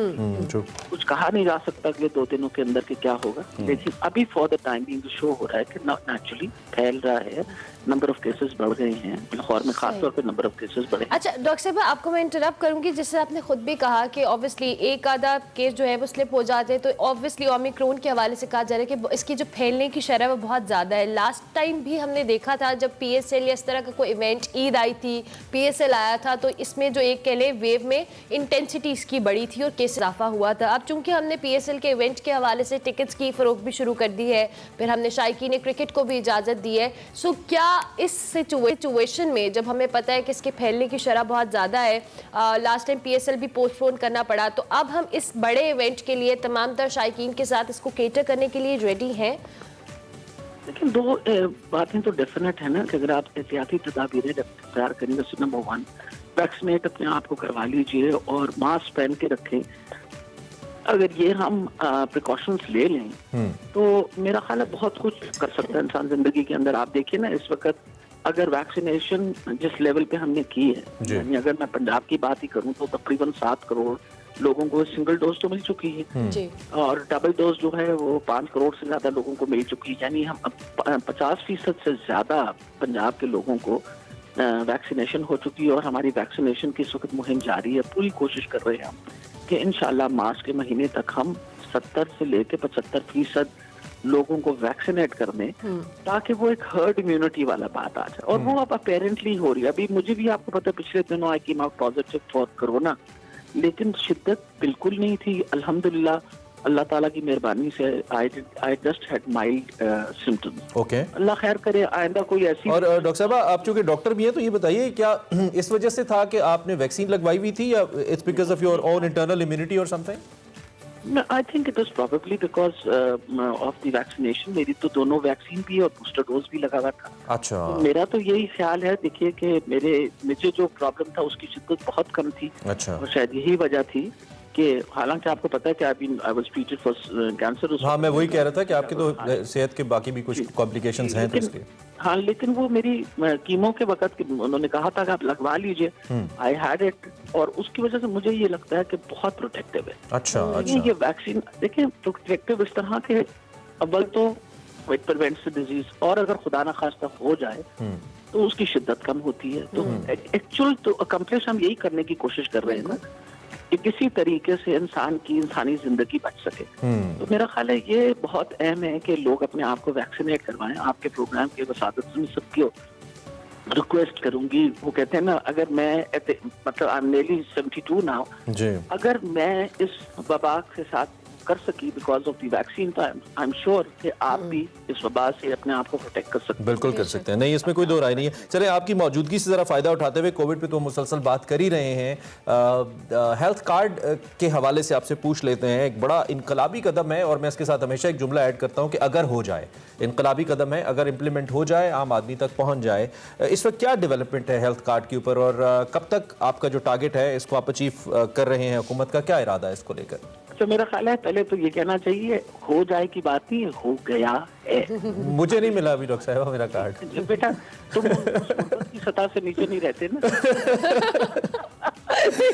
कुछ कहा नहीं जा सकता अगले 2 दिनों के अंदर कि क्या होगा, लेकिन अभी for the time being show हो रहा है कि नेचुरली फैल रहा है। नंबर ऑफ केसेस बढ़ गए हैं, लाहौर में खासतौर पर नंबर ऑफ केसेस बढ़े। अच्छा डॉक्टर साहब, आपको मैं इंटरप्ट करूंगी। जैसे आपने खुद भी कहा कि ऑब्वियसली एक आधा केस जो है वो स्लिप हो जाते हैं, तो ऑब्वियसली ओमिक्रॉन के हवाले से कहा जा रहा है कि इसकी जो फैलने की शरह वो बहुत ज़्यादा है। लास्ट टाइम भी हमने देखा था जब PSL या इस तरह का कोई इवेंट, ईद आई थी, PSL आया था, तो इसमें जो एक कह लें वेव में इंटेंसिटी इसकी बढ़ी थी और केस इजाफा हुआ था। अब चूंकि हमने PSL के इवेंट के हवाले से टिकट्स की फ़रोख्त भी शुरू कर दी है, फिर हमने शायकीन क्रिकेट को भी इजाज़त दी है। सो क्या इस सिचुएशन में जब हमें पता है कि इसके फैलने की शरह बहुत ज़्यादा है, लास्ट टाइम PSL भी पोस्टपोन करना पड़ा, तो अब हम इस बड़े इवेंट के लिए तमाम तर शायकीन के साथ इसको केटर करने के लिए रेडी हैं? लेकिन 2 बातें तो डेफिनेट है ना कि अगर आप एहतियाती तदाबीरें तैयार करेंगे, तो नंबर 1 वैक्सीनेट अपने आप को करवा लीजिए और मास्क पहन के रखें। अगर ये हम प्रिकॉशंस ले लें तो मेरा ख्याल है बहुत कुछ कर सकता है इंसान जिंदगी के अंदर। आप देखिए ना इस वक्त अगर वैक्सीनेशन जिस लेवल पे हमने की है, यानी अगर मैं पंजाब की बात ही करूं तो तकरीबन 7 करोड़ लोगों को सिंगल डोज तो मिल चुकी है, और डबल डोज जो है वो 5 करोड़ से ज्यादा लोगों को मिल चुकी है। यानी हम 50% से ज्यादा पंजाब के लोगों को वैक्सीनेशन हो चुकी है। और हमारी वैक्सीनेशन की इस वक्त मुहिम जारी है। पूरी कोशिश कर रहे हैं हम कि इंशाल्लाह मार्च के महीने तक हम 70 से लेकर 75% लोगों को वैक्सीनेट कर दें, ताकि वो एक हर्ड इम्यूनिटी वाला बात आ जाए। और वो अब अपेरेंटली हो रही है। अभी मुझे भी आपको पता है पिछले दिनों I came out positive for corona, लेकिन शिद्दत बिल्कुल नहीं थी। अल्हम्दुलिल्लाह अल्लाह ताला की मेहरबानी से I just had mild symptoms. Okay, अल्लाह खैर करे आइंदा कोई ऐसी। और डॉक्टर साहब, आप चूंकि डॉक्टर भी हैं तो ये बताइए, क्या इस वजह से था कि आपने वैक्सीन लगवाई हुई थी, या it's because of your own internal immunity और something? No, I think it was probably because of the vaccination. मेरी तो दोनों वैक्सीन भी और बूस्टर डोज भी लगा हुआ था। अच्छा, तो मेरा तो यही ख्याल है, देखिए कि मुझे जो प्रॉब्लम था उसकी शिद्दत बहुत कम थी। अच्छा, और शायद यही वजह थी कि हालांकि आपको पता है कि I was treated for cancer. हाँ, मैं वही कह रहा था कि आपके तो सेहत के बाकी भी कुछ कॉम्प्लिकेशंस हैं तो इसके। हाँ, लेकिन वो मेरी कीमो के वक्त उन्होंने कहा था कि आप लगवा लीजिए। आई हैड इट, और उसकी वजह से मुझे ये लगता है कि बहुत प्रोटेक्टिव है। अच्छा। ये वैक्सीन देखिए प्रोटेक्टिव इस तरह के, अव्वल तो इट प्रिवेंट्स द डिजीज, और अगर खुदा ना खास्ता हो जाए तो उसकी शिद्दत कम होती है। तो एक्चुअल तो अकम्प्लिश हम यही करने की कोशिश कर रहे हैं ना कि किसी तरीके से इंसान की इंसानी जिंदगी बच सके। तो मेरा ख्याल है ये बहुत अहम है कि लोग अपने आप को वैक्सीनेट करवाएं। आपके प्रोग्राम के वसादत में सबकी रिक्वेस्ट करूंगी, वो कहते हैं ना, अगर मैं मतलब आई एम नियरली 72 नाउ, अगर मैं इस वबा के साथ कर सकी बिकॉज ऑफ द वैक्सीन, तो आई एम श्योर कि आप भी इस वबा से अपने आप को प्रोटेक्ट कर सकते हैं। बिल्कुल कर सकते हैं, नहीं इसमें कोई दो राय नहीं है। चले आपकी मौजूदगी से जरा फायदा उठाते हुए, कोविड पे तो मुसलसल बात कर ही रहे हैं, हेल्थ कार्ड के हवाले से आपसे पूछ लेते हैं। एक बड़ा इनकलाबी कदम है, और मैं इसके साथ हमेशा एक जुमला ऐड करता हूं कि अगर हो जाए, इनकलाबी कदम है, अगर इम्प्लीमेंट हो जाए, आम आदमी तक पहुंच जाए, इस वक्त क्या डेवलपमेंट है हेल्थ कार्ड के ऊपर, और कब तक आपका जो टारगेट है इसको आप अचीव कर रहे हैं? हुकूमत का क्या इरादा है इसको लेकर? तो मेरा ख्याल है पहले तो ये कहना चाहिए, हो जाए की बात नहीं, हो गया है। मुझे नहीं मिला अभी डॉक्टर साहब मेरा कार्ड। बेटा तुम की सतह से नीचे नहीं रहते ना।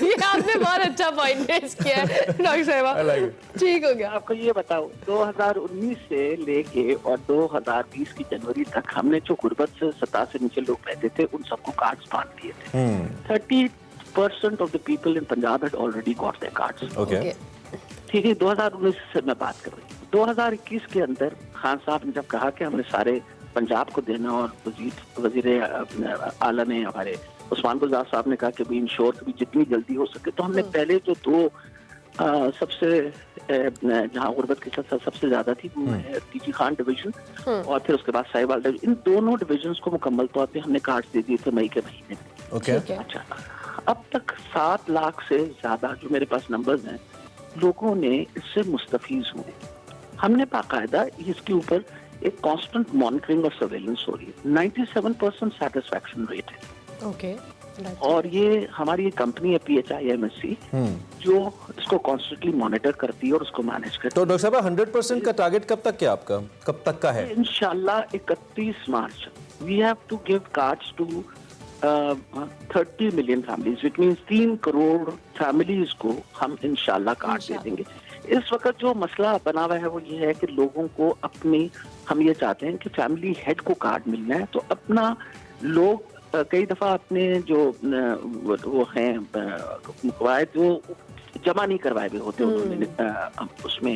ये आपने बहुत अच्छा पॉइंट रेज किया है डॉक्टर साहब, ठीक हो गया। आपको ये बताओ, 2019 से लेके और 2020 की जनवरी तक हमने जो गुर्बत से सतह से नीचे लोग रहते थे उन सबको कार्ड्स बांट दिए थे। 30% of the people in Punjab had already got their cards. Okay, ठीक है, 2019 से मैं बात कर रही हूँ। 2021 के अंदर खान साहब ने जब कहा कि हमने सारे पंजाब को देना, और वजीर आला ने, हमारे उस्मान गुलजार साहब ने कहा कि भी इंश्योर भी जितनी जल्दी हो सके, तो हमने पहले जो दो सबसे जहाँ गुर्बत की सतह सबसे ज्यादा थी वो है टीची खान डिवीजन, और फिर उसके बाद साहिवाल डिवीजन, इन दोनों डिविजन्स को मुकम्मल तौर पे हमने कार्ड दे दिए थे मई के महीने में। ओके, अच्छा, अब तक 7 लाख से ज्यादा जो मेरे पास नंबर्स हैं, लोगों ने इससे मुस्तफीज हुए। हमने बाकायदा इसके ऊपर एक कांस्टेंट मॉनिटरिंग और सर्वेलेंस हो रही है। 97% सेटिस्फैक्शन रेट है। ओके, और ये हमारी कंपनी है PHIMSC जो इसको कॉन्स्टेंटली मॉनिटर करती है और उसको मैनेज करती है। तो डॉक्टर साहब 100% का टारगेट कब तक है आपका, कब तक का है? इंशाल्लाह 31 March we have to give cards to 30 million families, which means 3 crore families को हम इंशाल्लाह कार्ड दे देंगे। इस वक्त जो मसला बना हुआ है वो ये है कि लोगों को अपनी, हम ये चाहते हैं कि फैमिली हेड को कार्ड मिलना है, तो अपना लोग कई दफा अपने जो वो हैं कवायद जो जमा नहीं करवाए हुए होते उन्होंने उसमें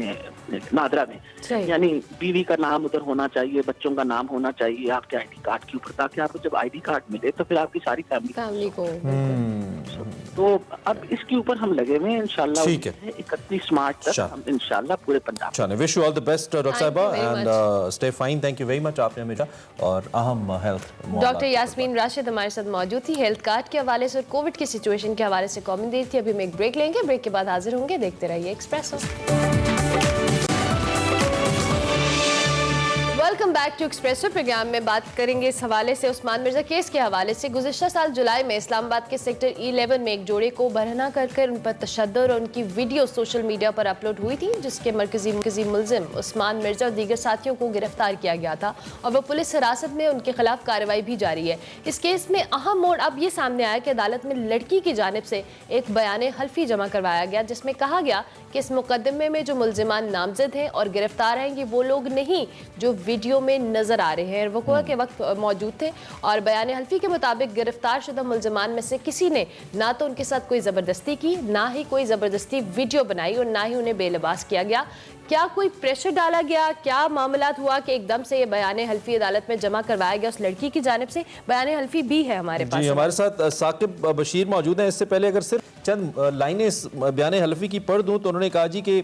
नादरा में, यानी बीवी का नाम उधर होना चाहिए, बच्चों का नाम होना चाहिए आपके आईडी कार्ड के ऊपर, ताकि आपको जब आईडी कार्ड मिले तो फिर आपकी सारी फैमिली को। तो अब इसके ऊपर हम लगे हुए हैं इंशाल्लाह। ठीक है, 31 मार्च तक हम इंशाल्लाह पूरे पंजाब। चलें, wish you all the best doctor साहिबा, and stay fine. Thank you very much, आपने हमेशा और अहम हेल्थ। डॉक्टर यास्मीन राशिद हमारे साथ मौजूद थी, हेल्थ कार्ड के हवाले से और कोविड की सिचुएशन के हवाले से कॉमेंट दी थी। अभी हम एक ब्रेक लेंगे, ब्रेक के बाद हाजिर होंगे। देखते रहिए Expresso. Welcome back to Expresso. Programme में बात करेंगे इस हवाले से, उस्मान मिर्जा केस के हवाले से। गुज़िश्ता साल जुलाई में इस्लामाबाद के सेक्टर E11 में एक जोड़े को बरहना कर उन पर तशद्दुद और उनकी वीडियो सोशल मीडिया पर अपलोड हुई थी, जिसके मरकजी मुलजिम उस्मान मिर्जा और दीगर साथियों को गिरफ्तार किया गया था और वह पुलिस हिरासत में, उनके खिलाफ कार्रवाई भी जारी है। इस केस में अहम मोड़ अब ये सामने आया कि अदालत में लड़की की जानिब से एक बयान हल्फी जमा करवाया गया, जिसमें कहा गया कि इस मुकदमे में जो मुलजिमान नामजद हैं और गिरफ्तार हैं ये वो लोग नहीं जो वीडियो में नजर आ रहे हैं, वक़ुआ के वक्त मौजूद थे। और बयान हल्फी के मुताबिक गिरफ्तार शुदा मुलजिमान में से किसी ने ना तो उनके साथ कोई ज़बरदस्ती की, ना ही कोई ज़बरदस्ती वीडियो बनाई और ना ही उन्हें बेलिबास किया गया। क्या कोई प्रेशर डाला गया, क्या मामला हुआ कि एकदम से ये बयान हल्फी अदालत में जमा करवाया गया उस लड़की की जानिब से? बयान हल्फी भी है हमारे पास। जी, हमारे साथ साकिब बशीर मौजूद हैं। इससे पहले अगर सिर्फ चंद लाइनें इस बयान हल्फी की पढ़ दूं तो उन्होंने कहा जी कि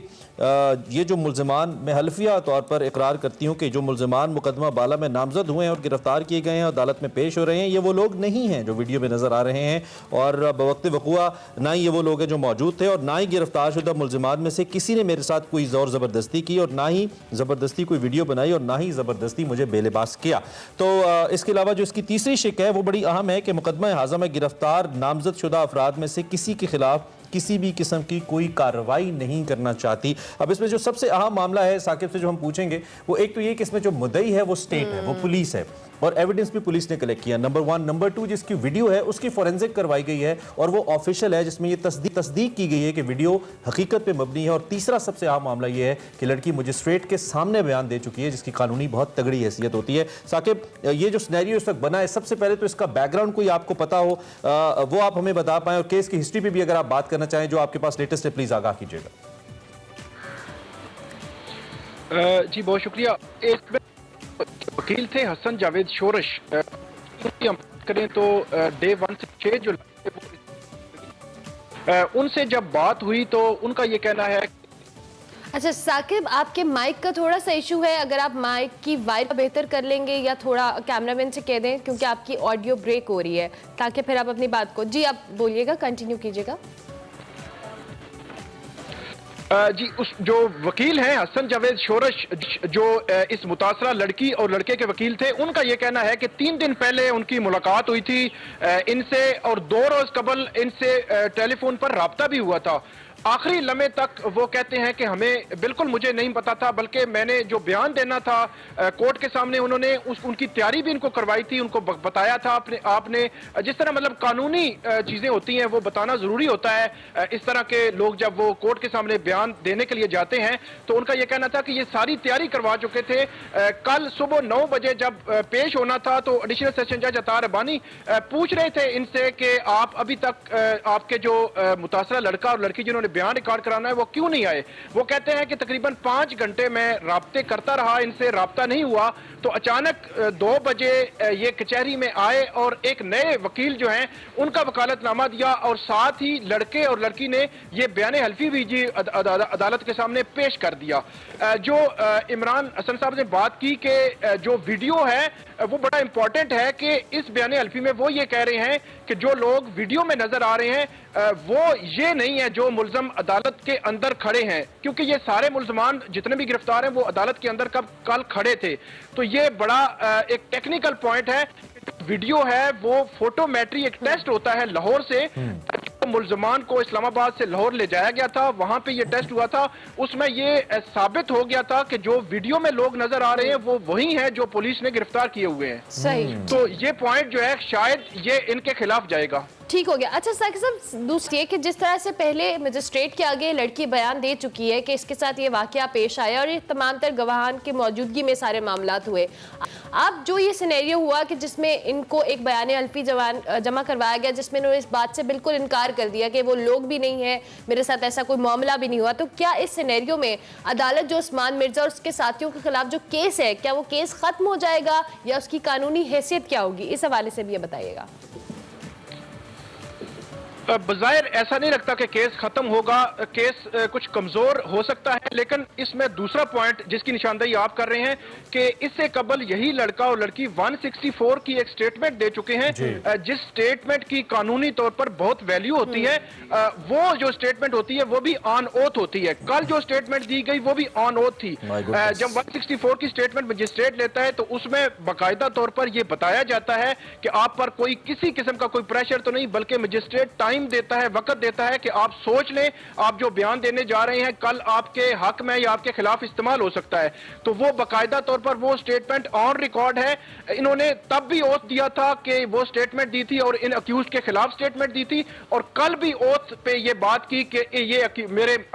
ये जो मुलजिमान, मैं हल्फिया तौर पर इकरार करती हूँ कि जो मुलजिमान मुकदमा बाला में नामजद हुए हैं और गिरफ्तार किए गए हैं, अदालत में पेश हो रहे हैं, ये वो लोग नहीं हैं जो वीडियो में नजर आ रहे हैं, और बवक्त वक़ुआ ना ही ये वो लोग हैं जो मौजूद थे, और ना ही गिरफ्तार शुदा मुलजिमान में से किसी ने मेरे साथ कोई ज़ोर ज़बरदस्ती की, और ना ही ज़बरदस्ती कोई वीडियो बनाई, और ना ही ज़बरदस्ती मुझे बेलिबास किया। तो इसके अलावा जो इसकी तीसरी शिक है वो बड़ी अहम है कि मुकदमा हाज़ा में गिरफ्तार नामजद शुदा अफराद में से किसी के खिलाफ किसी भी किस्म की कोई कार्रवाई नहीं करना चाहती। अब इसमें जो सबसे अहम मामला है साकिब से जो हम पूछेंगे वो एक तो ये कि इसमें जो मुद्दई है वो स्टेट है, वो पुलिस है और एविडेंस भी पुलिस ने कलेक्ट किया, नंबर 1। नंबर 2, जिसकी वीडियो है उसकी फॉरेंसिक करवाई गई है और वो ऑफिशियल है, जिसमें ये तस्दीक की गई है कि वीडियो हकीकत पे मबनी है। और तीसरा सबसे अहम मामला ये है कि लड़की मजिस्ट्रेट के सामने बयान दे चुकी है, जिसकी कानूनी बहुत तगड़ी हैसियत होती है। साकिब, ये जो सिनेरियो इस वक्त बना है, सबसे पहले तो इसका बैकग्राउंड कोई आपको पता हो वो आप हमें बता पाएं, और केस की हिस्ट्री पे भी अगर आप बात करना चाहें जो आपके पास लेटेस्ट है, प्लीज आगाह कीजिएगा। जी बहुत शुक्रिया। एक वकील थे हसन जावेद शोरश, हम करें तो डे 1 से 6 जुलाई उनसे जब बात हुई तो उनका ये कहना है। अच्छा साकिब, आपके माइक का थोड़ा सा इशू है, अगर आप माइक की वाइड बेहतर कर लेंगे या थोड़ा कैमरामैन से कह दें, क्योंकि आपकी ऑडियो ब्रेक हो रही है, ताकि फिर आप अपनी बात को, जी आप बोलिएगा, कंटिन्यू कीजिएगा। जी, उस जो वकील हैं हसन जावेद शोरश, जो इस मुतासरा लड़की और लड़के के वकील थे, उनका यह कहना है कि 3 दिन पहले उनकी मुलाकात हुई थी इनसे और 2 रोज कबल इनसे टेलीफोन पर राब्ता भी हुआ था। आखिरी लम्हे तक वो कहते हैं कि हमें बिल्कुल मुझे नहीं पता था, बल्कि मैंने जो बयान देना था कोर्ट के सामने उन्होंने उनकी तैयारी भी इनको करवाई थी, उनको बताया था आपने जिस तरह मतलब कानूनी चीजें होती हैं वो बताना जरूरी होता है। इस तरह के लोग जब वो कोर्ट के सामने बयान देने के लिए जाते हैं तो उनका यह कहना था कि ये सारी तैयारी करवा चुके थे। कल सुबह 9 बजे जब पेश होना था तो एडिशनल सेशन जज अतार रब्बानी पूछ रहे थे इनसे कि आप अभी तक आपके जो मुतासरा लड़का और लड़की जिन्होंने बयान रिकॉर्ड कराना है वो क्यों नहीं आए। वो कहते हैं कि तकरीबन 5 घंटे में राब्ते करता रहा, इनसे राब्ता नहीं हुआ, तो अचानक 2 बजे ये कचहरी में आए और एक नए वकील जो हैं उनका वकालतनामा दिया और साथ ही लड़के और लड़की ने ये बयान हल्फी भी जी अदालत के सामने पेश कर दिया। जो इमरान हसन साहब ने बात की कि जो वीडियो है वो बड़ा इंपॉर्टेंट है कि इस बयान हल्फी में वो ये कह रहे हैं कि जो लोग वीडियो में नजर आ रहे हैं वो ये नहीं है जो मुल्जम अदालत के अंदर खड़े हैं, क्योंकि ये सारे मुल्जमान जितने भी गिरफ्तार हैं वो अदालत के अंदर कल खड़े थे। तो ये बड़ा एक टेक्निकल पॉइंट है। वीडियो है वो फोटोमेट्री एक टेस्ट होता है लाहौर से, मुल्जमान को इस्लामाबाद से लाहौर ले जाया गया था, वहां पे ये टेस्ट हुआ था, उसमें ये साबित हो गया था कि जो वीडियो में लोग नजर आ रहे हैं वो वही हैं जो पुलिस ने गिरफ्तार किए हुए हैं। सही। तो ये पॉइंट जो है शायद ये इनके खिलाफ जाएगा। ठीक हो गया। अच्छा साकिब साहब, दूसरी कि जिस तरह से पहले मजिस्ट्रेट के आगे लड़की बयान दे चुकी है कि इसके साथ ये वाकया पेश आया और ये तमाम तर गवाहान की मौजूदगी में सारे मामलात हुए, अब जो ये सिनेरियो हुआ कि जिसमें इनको एक बयान हल्फी जमा करवाया गया जिसमें उन्होंने इस बात से बिल्कुल इनकार कर दिया कि वो लोग भी नहीं है, मेरे साथ ऐसा कोई मामला भी नहीं हुआ, तो क्या इस सिनेरियो में अदालत जो उस्मान मिर्जा और उसके साथियों के खिलाफ जो केस है, क्या वो केस खत्म हो जाएगा या उसकी कानूनी हैसियत क्या होगी? इस हवाले से भी ये बताइएगा। बज़ाहिर ऐसा नहीं लगता कि केस खत्म होगा, केस कुछ कमजोर हो सकता है, लेकिन इसमें दूसरा पॉइंट जिसकी निशानदेही आप कर रहे हैं कि इससे कबल यही लड़का और लड़की 164 की एक स्टेटमेंट दे चुके हैं, जिस स्टेटमेंट की कानूनी तौर पर बहुत वैल्यू होती है, वो जो स्टेटमेंट होती है वो भी ऑन ओथ होती है। कल जो स्टेटमेंट दी गई वो भी ऑन ओथ थी। जब 164 की स्टेटमेंट मजिस्ट्रेट लेता है तो उसमें बाकायदा तौर पर यह बताया जाता है कि आप पर कोई किसी किस्म का कोई प्रेशर तो नहीं, बल्कि मजिस्ट्रेट टाइम देता है, वक्त देता है कि आप सोच लें, आप जो बयान देने जा रहे हैं कल आपके हक में या आपके खिलाफ इस्तेमाल हो सकता है। तो वो बाकायदा तौर पर वो स्टेटमेंट ऑन रिकॉर्ड है। इन्होंने तब भी ओथ दिया था कि वो स्टेटमेंट दी थी और इन अक्यूज के खिलाफ स्टेटमेंट दी थी, और कल भी ओथ पे ये बात की कि ये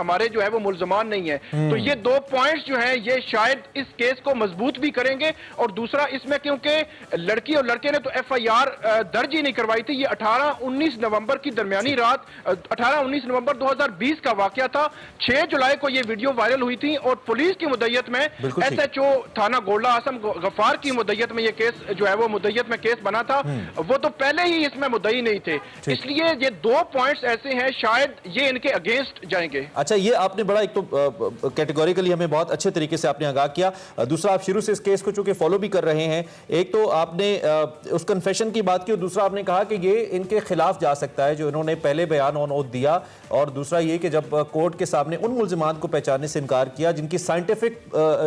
हमारे जो है वो मुल्जमान नहीं है। तो ये 2 पॉइंट्स जो हैं ये शायद इस केस को मजबूत भी करेंगे। और दूसरा इसमें क्योंकि लड़की और लड़के ने तो FIR दर्ज ही नहीं करवाई थी, ये 18-19 नवंबर की दरमियानी रात 18-19 नवंबर 2020 का वाकया था। 6 जुलाई को ये वीडियो वायरल हुई थी और पुलिस की मुद्दत में SHO थाना गोल्डा आसम गफार की मुद्दत में ये केस जो है वो मुद्दत में केस बना था, वो तो पहले ही इसमें मुद्दई नहीं थे। इसलिए ये 2 पॉइंट्स ऐसे हैं शायद ये इनके अगेंस्ट जाएंगे। अच्छा, ये आपने बड़ा एक तो कैटेगोरिकली हमें बहुत अच्छे तरीके से आपने आगाह किया। दूसरा, आप शुरू से इस केस को चूंकि फॉलो भी कर रहे हैं, एक तो आपने उस कन्फेशन की बात की और दूसरा आपने कहा कि ये इनके खिलाफ जा सकता है जो इन्होंने पहले बयान ऑन ओथ दिया, और दूसरा ये कि जब कोर्ट के सामने उन मुल्जिमान को पहचानने से इनकार किया जिनकी साइंटिफिक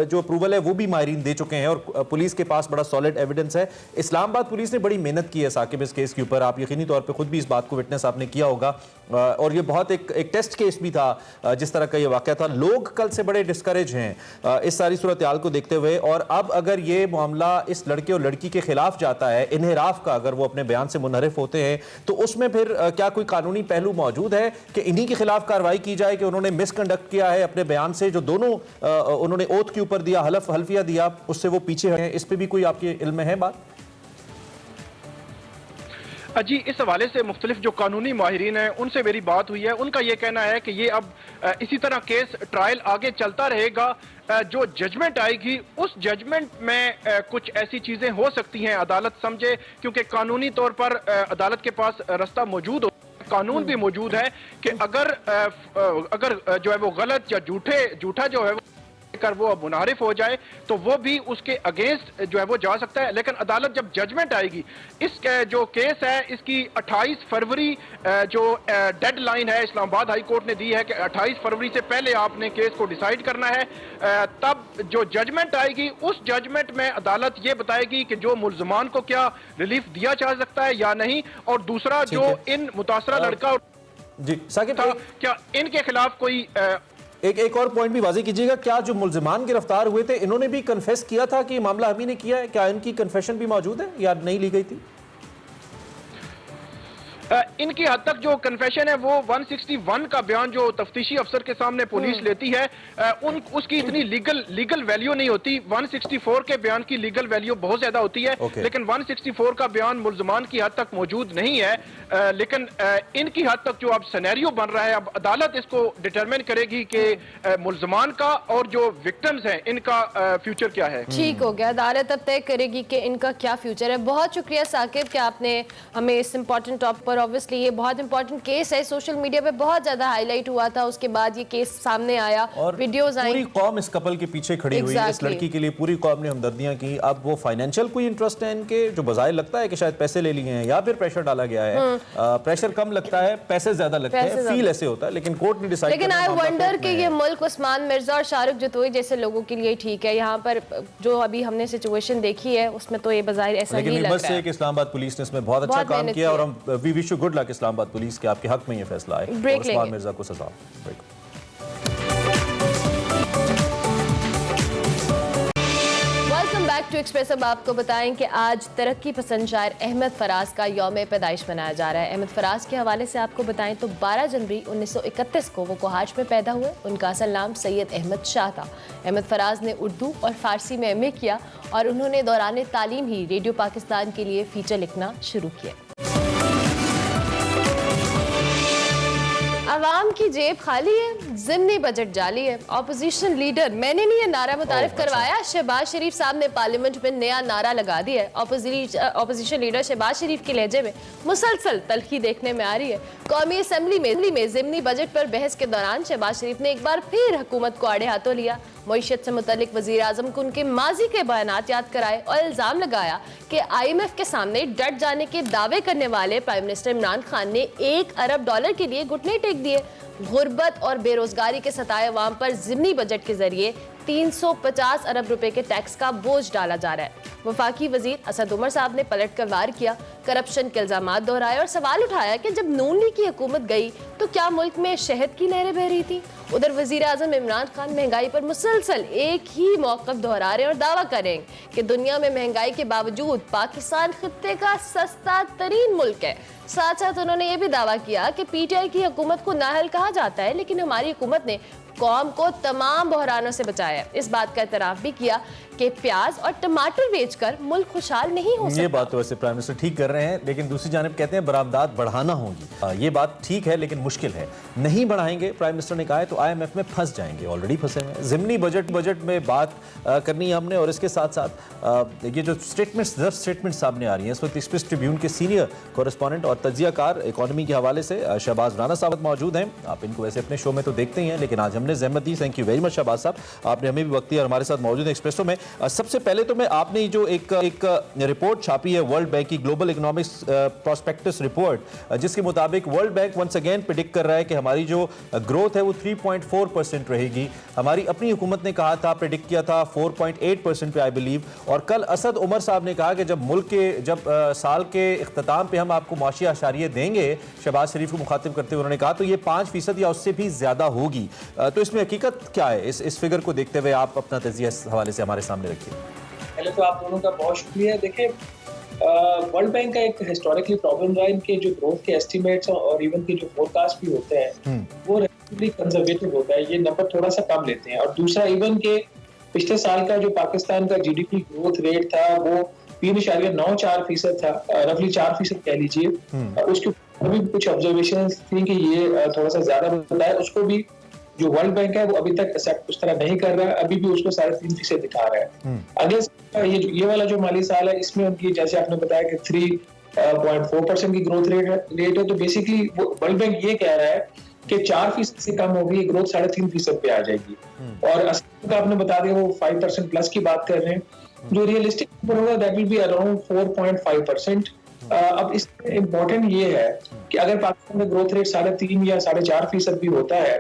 जो अप्रूवल है वो भी माहिरीन दे चुके हैं और पुलिस के पास बड़ा सॉलिड एविडेंस है। इस्लामाबाद पुलिस ने बड़ी मेहनत की है साकिब इस केस के ऊपर, आप यकीनी तौर पे खुद भी इस बात को विटनेस आपने किया होगा, और ये बहुत एक टेस्ट केस भी था जिस तरह का ये वाकया था। लोग कल से बड़े डिस्करेज हैं इस सारी सूरत हाल को देखते हुए, और अब अगर ये मामला इस लड़के और लड़की के खिलाफ जाता है, इन्हिराफ का, अगर वो अपने बयान से मुनहरिफ होते हैं, तो उसमें फिर क्या कोई कानूनी पहलू मौजूद है कि इन्हीं के खिलाफ कार्रवाई की जाए कि उन्होंने मिसकंडक्ट किया है अपने बयान से, जो दोनों उन्होंने ओथ के ऊपर दिया, हल्फिया दिया, उससे वो पीछे हैं? इस पर भी कोई आपके इल्म में है बात? जी, इस हवाले से मुख्तलिफ जो कानूनी माहिरीन हैं उनसे मेरी बात हुई है। उनका ये कहना है कि ये अब इसी तरह केस ट्रायल आगे चलता रहेगा। जो जजमेंट आएगी उस जजमेंट में कुछ ऐसी चीजें हो सकती हैं अदालत समझे, क्योंकि कानूनी तौर पर अदालत के पास रास्ता मौजूद हो, कानून भी मौजूद है कि अगर जो है वो गलत या झूठा जो है कर वो मुनारिफ हो जाए तो वो भी उसके अगेंस्ट जो है वो जा सकता है। लेकिन अदालत जब जजमेंट आएगी, इस जो केस है इसकी 28 फरवरी जो डेडलाइन है इस्लामाबाद हाई कोर्ट ने दी है कि 28 फरवरी से पहले आपने केस को डिसाइड करना है। तब जो जजमेंट आएगी उस जजमेंट में अदालत ये बताएगी कि जो मुल्जमान को क्या रिलीफ दिया जा सकता है या नहीं, और दूसरा जो इन मुतासरा लड़का जी साकिब क्या इनके खिलाफ कोई एक और पॉइंट भी वाज़ेह कीजिएगा, क्या जो मुल्जिमान गिरफ्तार हुए थे इन्होंने भी कन्फेस किया था कि मामला हम ही ने किया है? क्या इनकी कन्फेशन भी मौजूद है या नहीं ली गई थी? इनकी हद तक जो कन्फेशन है वो 161 का बयान जो तफ्तीशी अफसर के सामने पुलिस लेती है उसकी इतनी लीगल वैल्यू नहीं होती। 164 के बयान की लीगल वैल्यू बहुत ज्यादा होती है, लेकिन 164 का बयान मुल्जमान की हद तक मौजूद नहीं है। लेकिन इनकी हद तक जो अब सिनेरियो बन रहा है, अब अदालत इसको डिटरमिन करेगी कि मुल्जमान का और जो विक्टिम्स हैं इनका फ्यूचर क्या है। ठीक हो गया, अदालत अब तय करेगी कि इनका क्या फ्यूचर है। बहुत शुक्रिया साकिब कि आपने हमें इस इंपॉर्टेंट टॉपिक पर, ऑब्वियसली ये बहुत इंपॉर्टेंट केस है, सोशल मीडिया पे बहुत ज्यादा हाईलाइट हुआ था, उसके बाद ये केस सामने आया और वीडियोस आई, पूरी कौम इस कपल के पीछे खड़ी हुई है, इस लड़की के लिए पूरी कौम ने हमदर्दियां की। अब वो फाइनेंशियल कोई इंटरेस्ट है इनके, जो बजाय लगता है कि शायद पैसे ले लिए हैं या फिर प्रेशर डाला गया है, प्रेशर कम लगता है, पैसे ज्यादा लगते हैं, फील ऐसे होता है, लेकिन कोर्ट ने डिसाइड। लेकिन आई वंडर कि ये मुल्क उस्मान मिर्जा और शाहरुख जतोई जैसे लोगों के लिए ठीक है, यहाँ पर जो अभी हमने सिचुएशन देखी है उसमें तो ये बजाय ऐसा नहीं लग रहा है। लेकिन इस्लामाबाद पुलिस ने इसमें बहुत अच्छा काम किया और हम we wish you good luck Islamabad police के, आपके हक में ये फैसला है और उस्मान मिर्जा को सजा। Welcome back to Express. अब आपको बताएं कि आज तरक्की पसंद शायर अहमद फराज का यौम पैदाइश मनाया जा रहा है। अहमद फराज के हवाले से आपको बताएं तो 12 जनवरी 1931 को वो कोहाट में पैदा हुए। उनका असल नाम सैयद अहमद शाह था। अहमद फराज ने उर्दू और फारसी में MA किया और उन्होंने दौरान तालीम ही रेडियो पाकिस्तान के लिए फीचर लिखना शुरू किया। आवाम की जेब खाली है, ज़िमनी बजट जाली है। ऑपोजिशन लीडर, मैंने नहीं ये नारा मुतारिफ करवाया, शहबाज शरीफ साहब ने पार्लियामेंट में नया नारा लगा दिया है। ऑपोजिशन लीडर शहबाज शरीफ के लहजे में मुसलसल तलखी देखने में आ रही है। कौमी असम्बली में ज़िमनी बजट पर बहस के दौरान शहबाज शरीफ ने एक बार फिर हुकूमत को आड़े हाथों लिया। मईशत से मुतल्लिक वज़ीर आज़म को उनके माजी के बयानात याद कराए और इल्ज़ाम लगाया कि IMF के सामने डट जाने के दावे करने वाले प्राइम मिनिस्टर इमरान खान ने $1 अरब के लिए घुटने टेक दिए। गुर्बत और बेरोजगारी के सताए अवाम पर ज़िमनी बजट के जरिए 350 अरब रुपए के टैक्स का बोझ डाला जा रहा है। वफाकी वजीर असद उमर साहब ने पलट कर वार किया, करप्शन के इल्जामात दोहराए और सवाल उठाया कि जब नून लीग की हुकूमत गई तो क्या मुल्क में शहद की नहरें बह रही थी। उधर वजीर आजम इमरान खान महंगाई पर मुसलसल एक ही मौक़िफ़ दोहरा रहे और दावा करें कि दुनिया में महंगाई के बावजूद पाकिस्तान खित्ते का सस्ता तरीन मुल्क है। साथ साथ उन्होंने ये भी दावा किया कि PTI की हुकूमत को नाअहल कहा जाता है, लेकिन हमारी हुकूमत ने कौम को तमाम बहरानों से बचाया। इस बात का एतराफ़ भी किया कि प्याज और टमाटर बेचकर मुल्क खुशहाल नहीं हो सकता। ये बात तो वैसे प्राइम मिनिस्टर ठीक कर रहे हैं, लेकिन दूसरी जानिब कहते हैं बरामदात बढ़ाना होगी। ये बात ठीक है लेकिन मुश्किल है, नहीं बढ़ाएंगे प्राइम मिनिस्टर ने कहा है तो IMF में फंस जाएंगे, ऑलरेडी फंसे हुए हैं। ज़िमनी बजट में बात करनी है हमने, और इसके साथ साथ ये जो स्टेटमेंट सामने आ रही है इस वक्त एक्सप्रेस ट्रिब्यून के सीनियर कॉरेस्पॉन्डेंट और तजियाकार इकॉनमी के हवाले से शहबाज राना साहब मौजूद हैं। आप इनको वैसे अपने शो में तो देखते ही हैं, लेकिन आज हम हमने जहमत दी। Thank you very much Shahbaz साहब, आपने हमें भी वक्त दिया और हमारे साथ मौजूद है एक्सप्रेसो में। सबसे पहले तो मैं आपने जो एक रिपोर्ट छापी है वर्ल्ड बैंक की, ग्लोबल इकोनॉमिक्स प्रोस्पेक्टस रिपोर्ट, जिसके मुताबिक World Bank once again predict कर रहा है कि हमारी जो ग्रोथ है वो 3.4% रहेगी। हमारी अपनी हुकूमत ने कहा था, प्रेडिक्ट किया था 4.8% पे आई बिलीव। और कल असद उमर साहब ने कहा कि जब मुल्क के साल के इख्तिताम पे हम आपको मुआशी आशारियत देंगे, शहबाज शरीफ को मुखातिब करते हुए उन्होंने कहा, तो ये 5% या उससे भी ज्यादा होगी। तो इसमें हकीकत क्या है? इस फिगर को देखते हुए आप अपना तजिया इस हवाले से हमारे सामने रखिए। पहले तो आप दोनों का बहुत शुक्रिया। देखिए, वर्ल्ड बैंक का एक हिस्टोरिकली प्रॉब्लम रहा, इनके जो ग्रोथ के एस्टिमेट्स और इवन के जो फोरकास्ट भी होते हैं वो रिलेटिवली कंजर्वेटिव होता है, ये नंबर थोड़ा सा कम लेते हैं। और दूसरा, इवन के पिछले साल का जो पाकिस्तान का जीडीपी ग्रोथ रेट था वो 3.94% था, रफली 4% कह लीजिए। उसके अभी कुछ ऑब्जर्वेशन थी कि ये थोड़ा सा ज्यादा बताया, उसको भी जो वर्ल्ड बैंक है वो अभी तक एक्सेप्ट उस तरह नहीं कर रहा है, अभी भी उसको 3.5% दिखा रहा है। अगले ये वाला जो माली साल है इसमें उनकी, जैसे आपने बताया कि 3.4% की ग्रोथ रेट है, तो बेसिकली वर्ल्ड बैंक ये कह रहा है कि 4% से कम होगी, ग्रोथ 3.5% पे आ जाएगी। और असल का आपने बता दिया वो 5% प्लस की बात कर रहे हैं, जो रियलिस्टिक नंबर होगा दैट विल बी अराउंड 4.5%। अब इसमें इम्पोर्टेंट ये है कि अगर पाकिस्तान का ग्रोथ रेट 3.5 या 4.5% भी होता है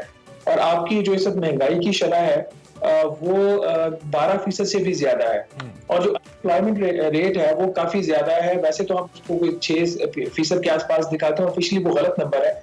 और आपकी जो इस वक्त महंगाई की शरह है वो 12% से भी ज्यादा है और जो अनएम्प्लॉयमेंट रेट है वो काफी ज्यादा है, वैसे तो हम उसको 6% के आसपास दिखाते हैं, ऑफिशियली वो गलत नंबर है,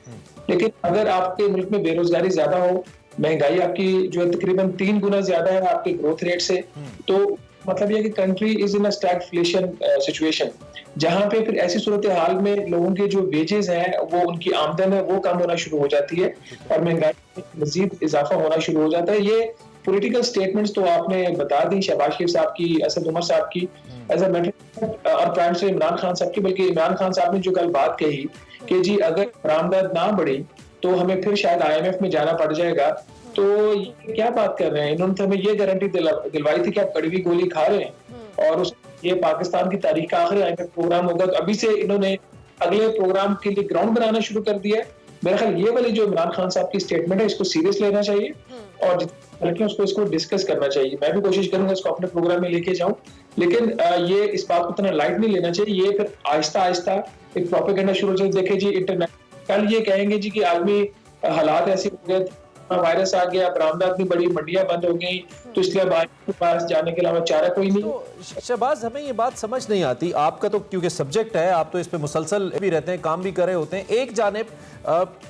लेकिन अगर आपके मुल्क में बेरोजगारी ज्यादा हो, महंगाई आपकी जो तकरीबन 3 गुना ज्यादा है आपके ग्रोथ रेट से, तो मतलब ये कि country is in a stagflation situation, जहां पे फिर ऐसी सूरत हाल में लोगों के जो वेजेस हैं वो उनकी आमदन है वो कम होना शुरू हो जाती है और महंगाई में मजीद इजाफा होना शुरू हो जाता है। ये पॉलिटिकल स्टेटमेंट्स तो आपने बता दी, शहबाज शरीफ साहब की, असद उमर साहब की एज अ मैटर और प्राइम मिनिस्टर इमरान खान साहब की, बल्कि इमरान खान साहब ने जो कल बात कही कि जी अगर बरामदत ना बढ़ी तो हमें फिर शायद IMF में जाना पड़ जाएगा, तो ये क्या बात कर रहे हैं? इन्होंने तो हमें ये गारंटी दिलवाई थी कि आप कड़वी गोली खा रहे हैं और ये पाकिस्तान की तारीख का आखिरी IMF प्रोग्राम होगा, तो अभी से इन्होंने अगले प्रोग्राम के लिए ग्राउंड बनाना शुरू कर दिया है। मेरा ख्याल ये वाली जो इमरान खान साहब की स्टेटमेंट है इसको सीरियस लेना चाहिए और बल्कि उसको इसको डिस्कस करना चाहिए। मैं भी कोशिश करूंगा इसको अपने प्रोग्राम में लेके जाऊं, लेकिन ये इस बात को इतना लाइट नहीं लेना चाहिए। ये फिर आहिस्ता आहिस्ता एक प्रोपेगेंडा शुरू हो जाए। देखे जी इंटरनेट कल ये कहेंगे जी कि आलमी हालात ऐसे हो गए, वायरस आ गया, बरामदात भी बड़ी, मंडियां बंद हो गई, तो इसलिए अब के पास जाने के अलावा चारा कोई नहीं। तो शहबाज, हमें ये बात समझ नहीं आती, आपका तो क्योंकि सब्जेक्ट है, आप तो इस पे मुसलसल भी रहते हैं, काम भी कर रहे होते हैं। एक जानिब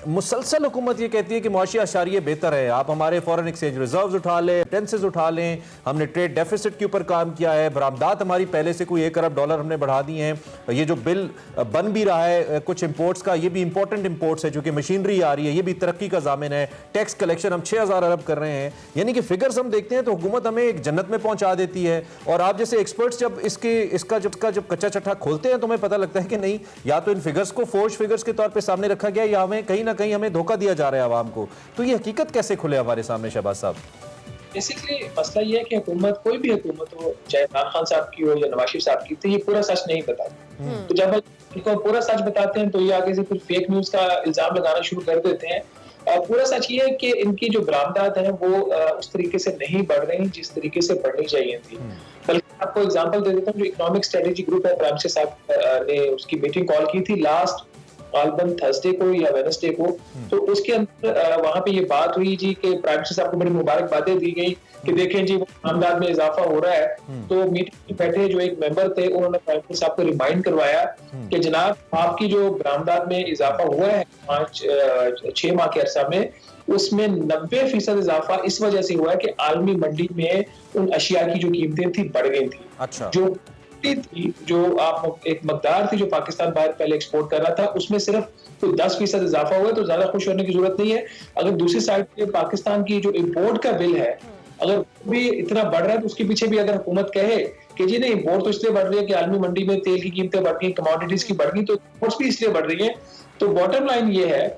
मुसलसल हुकूमत ये कहती है कि मुआशी आशारिये बेहतर है, आप हमारे फॉरेन एक्सचेंज रिजर्व्स उठा लें, टेंसेस उठा लें, हमने ट्रेड डेफिसिट के ऊपर काम किया है, बरामदात हमारी पहले से कोई $1 अरब हमने बढ़ा दिए हैं, ये जो बिल बन भी रहा है कुछ इंपोर्ट्स का, ये भी इंपॉर्टेंट इंपोर्ट्स है, चूंकि मशीनरी आ रही है, ये भी तरक्की का जामिन है, टैक्स कलेक्शन हम 6,000 अरब कर रहे हैं, यानी कि फिगर्स हम देखते हैं तो हुकूमत हमें एक जन्नत में पहुंचा देती है। और आप जैसे एक्सपर्ट्स जब इसका जब कच्चा चट्टा खोलते हैं तो हमें पता लगता है कि नहीं, या तो इन फिगर्स को फोर्स फिगर्स के तौर पे सामने रखा गया या हमें कहीं ना कहीं हमें धोखा दिया जा रहा है आवाम को। तो ये हकीकत कैसे खुले हमारे सामने शहबाज साहब? बेसिकली मसला ये है कि हुकूमत, कोई भी हुकूमत हो, चाहे इमरान खान साहब की हो या नवाज शरीफ साहब की, तो ये पूरा सच नहीं बताती। तो जब इनको पूरा सच बताते हैं तो ये आगे से फिर फेक न्यूज का इल्जाम लगाना शुरू कर देते हैं। पूरा सच ये है कि इनकी जो बरामदात है वो उस तरीके से नहीं बढ़ रही जिस तरीके से बढ़नी चाहिए थी। बल्कि आपको एग्जांपल दे देता हूँ, जो इकोनॉमिक स्ट्रेटेजी ग्रुप है, प्राइम मिनिस्टर साहब ने उसकी मीटिंग कॉल की थी लास्ट गालिबन थर्सडे को या वेडनेसडे को, तो उसके अंदर वहां पे ये बात हुई जी कि प्राइम मिनिस्टर साहब को बड़ी मुबारकबादें दी गई कि देखें जी बरामदात में इजाफा हो रहा है। तो मीटिंग में बैठे जो एक मेंबर थे उन्होंने प्राइम मिनिस्टर साहब को रिमाइंड करवाया कि जनाब आपकी जो बरामदात में इजाफा हुआ है 5-6 माह के अरसा में, उसमें 90% इजाफा इस वजह से हुआ है कि आलमी मंडी में उन अशिया की जो कीमतें थी बढ़ गई थी। अच्छा। जो आप एक मकदार थी जो पाकिस्तान बाहर पहले एक्सपोर्ट कर रहा था, उसमें सिर्फ कोई 10% इजाफा हुआ, तो ज्यादा खुश होने की जरूरत नहीं है। अगर दूसरी साइड पे पाकिस्तान की जो इम्पोर्ट का बिल है अगर भी इतना बढ़ रहा है, तो उसके पीछे भी अगर हुकूमत कहे कि जी नहीं, इम्पोर्ट तो इसलिए बढ़ रही है कि आलमी मंडी में तेल की कीमतें बढ़ गई, कमोडिटीज की बढ़ गई, तो इम्पोर्ट्स भी इसलिए बढ़ रही है। तो बॉटम लाइन ये है